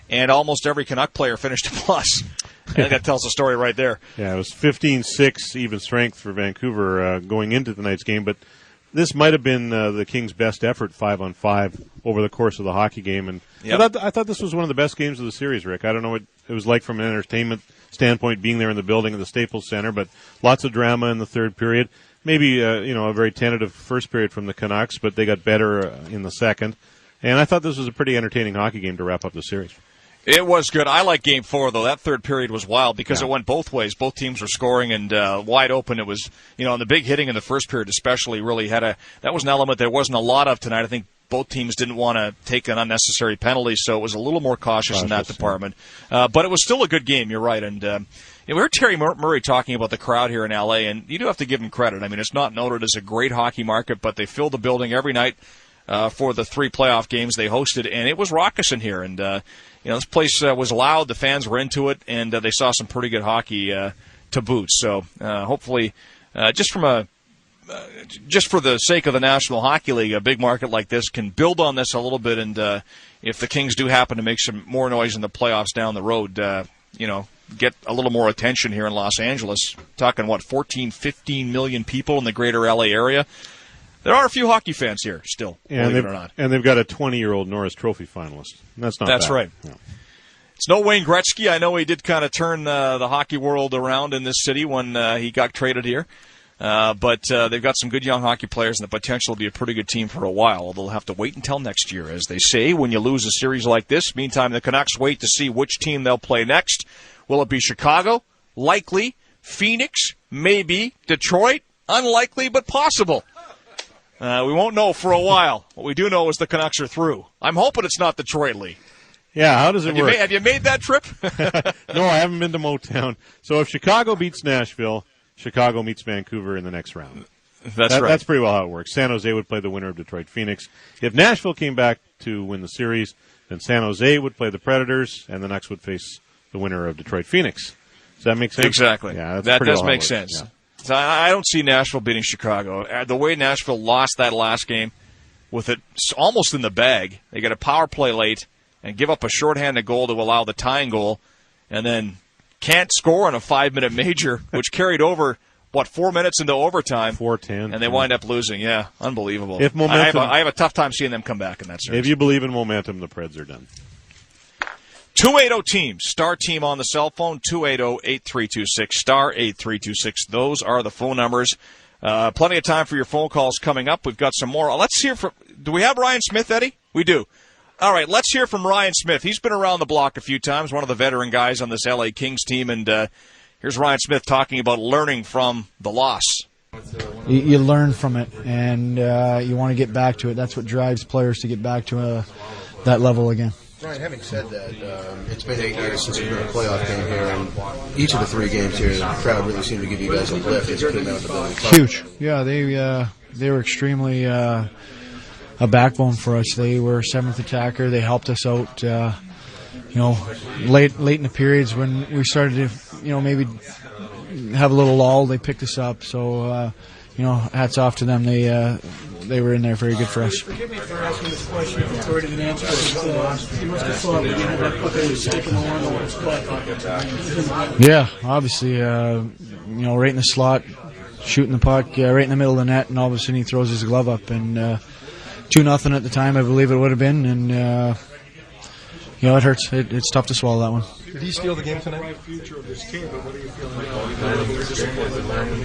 and almost every Canuck player finished a plus. I think that tells the story right there. Yeah, it was 15-6 even strength for Vancouver going into tonight's game, but this might have been the Kings' best effort 5-on-5 over the course of the hockey game. And yep. I thought this was one of the best games of the series, Rick. I don't know what it was like from an entertainment standpoint being there in the building at the Staples Center, but lots of drama in the third period. Maybe a very tentative first period from the Canucks, but they got better in the second. And I thought this was a pretty entertaining hockey game to wrap up the series. It was good. I like Game 4, though. That third period was wild because it went both ways. Both teams were scoring and wide open. It was, and the big hitting in the first period especially really that was an element there wasn't a lot of tonight. I think both teams didn't want to take an unnecessary penalty, so it was a little more cautious in that department. But it was still a good game, you're right. And we heard Terry Murray talking about the crowd here in L.A., and you do have to give him credit. I mean, it's not noted as a great hockey market, but they filled the building every night for the 3 playoff games they hosted, and it was raucous in here. And this place was loud, the fans were into it, and they saw some pretty good hockey to boot. So hopefully, just from a just for the sake of the National Hockey League, a big market like this can build on this a little bit, and if the Kings do happen to make some more noise in the playoffs down the road, get a little more attention here in Los Angeles. Talking, 14, 15 million people in the greater LA area. There are a few hockey fans here still, believe it or not. And they've got a 20-year-old Norris Trophy finalist. That's not bad. Right. Yeah. It's no Wayne Gretzky. I know he did kind of turn the hockey world around in this city when he got traded here. But they've got some good young hockey players and the potential to be a pretty good team for a while. Although they'll have to wait until next year, as they say, when you lose a series like this. Meantime, the Canucks wait to see which team they'll play next. Will it be Chicago? Likely. Phoenix? Maybe. Detroit? Unlikely, but possible. We won't know for a while. What we do know is the Canucks are through. I'm hoping it's not Detroit, Lee. Yeah, how does it work? Have you made that trip? No, I haven't been to Motown. So if Chicago beats Nashville, Chicago meets Vancouver in the next round. That's right. That's pretty well how it works. San Jose would play the winner of Detroit-Phoenix. If Nashville came back to win the series, then San Jose would play the Predators, and the Canucks would face the winner of Detroit-Phoenix. Does that make sense? Exactly. Yeah, that does make sense. Yeah. So I don't see Nashville beating Chicago. The way Nashville lost that last game, with it almost in the bag, they get a power play late and give up a shorthanded goal to allow the tying goal, and then can't score on a 5-minute major, which carried over, 4 minutes into overtime. 4:10. And they wind up losing. Yeah, unbelievable. If momentum, I have a tough time seeing them come back in that series. If you believe in momentum, the Preds are done. 280-TEAM, star team on the cell phone, 280-8326, star 8326. Those are the phone numbers. Plenty of time for your phone calls coming up. We've got some more. Let's hear from, do we have Ryan Smith, Eddie? We do. All right, let's hear from Ryan Smith. He's been around the block a few times, one of the veteran guys on this LA Kings team, and here's Ryan Smith talking about learning from the loss. You learn from it, and you want to get back to it. That's what drives players to get back to that level again. Ryan, having said that, it's been 8 years since you've been a playoff game here, and each of the 3 games here, the crowd really seemed to give you guys a lift as you came out of the building. Huge. Yeah, they were extremely a backbone for us. They were 7th attacker. They helped us out, late in the periods when we started to, maybe have a little lull. They picked us up. So, hats off to them. They were in there very good for us. Forgive me for asking this question. It's already been answered. You must have thought we didn't have that puck any stick in the line. Yeah, obviously, right in the slot, shooting the puck right in the middle of the net, and all of a sudden he throws his glove up, and 2-0 at the time, I believe it would have been, and it hurts. It's tough to swallow that one. Did he steal the game tonight? Future of this team, but what are you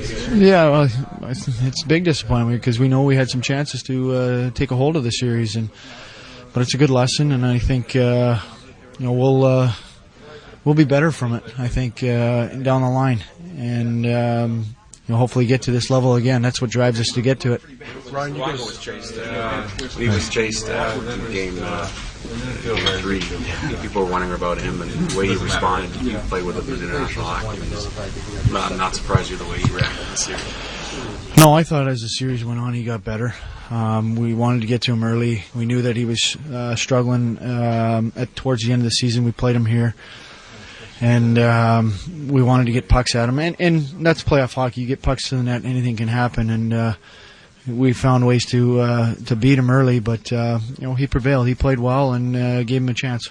feeling? Yeah, well, it's a big disappointment because we know we had some chances to take a hold of the series, but it's a good lesson, and I think we'll be better from it. I think down the line, and hopefully get to this level again. That's what drives us to get to it. Ryan, you guys was chased. He was chased in game 3. People were wondering about him and the way he responded. He played with him in international hockey. I'm not surprised with the way he reacted this year. No, I thought as the series went on, he got better. We wanted to get to him early. We knew that he was struggling towards the end of the season. We played him here. And we wanted to get pucks at him. And that's playoff hockey. You get pucks to the net, anything can happen. And we found ways to beat him early, but he prevailed. He played well and gave him a chance.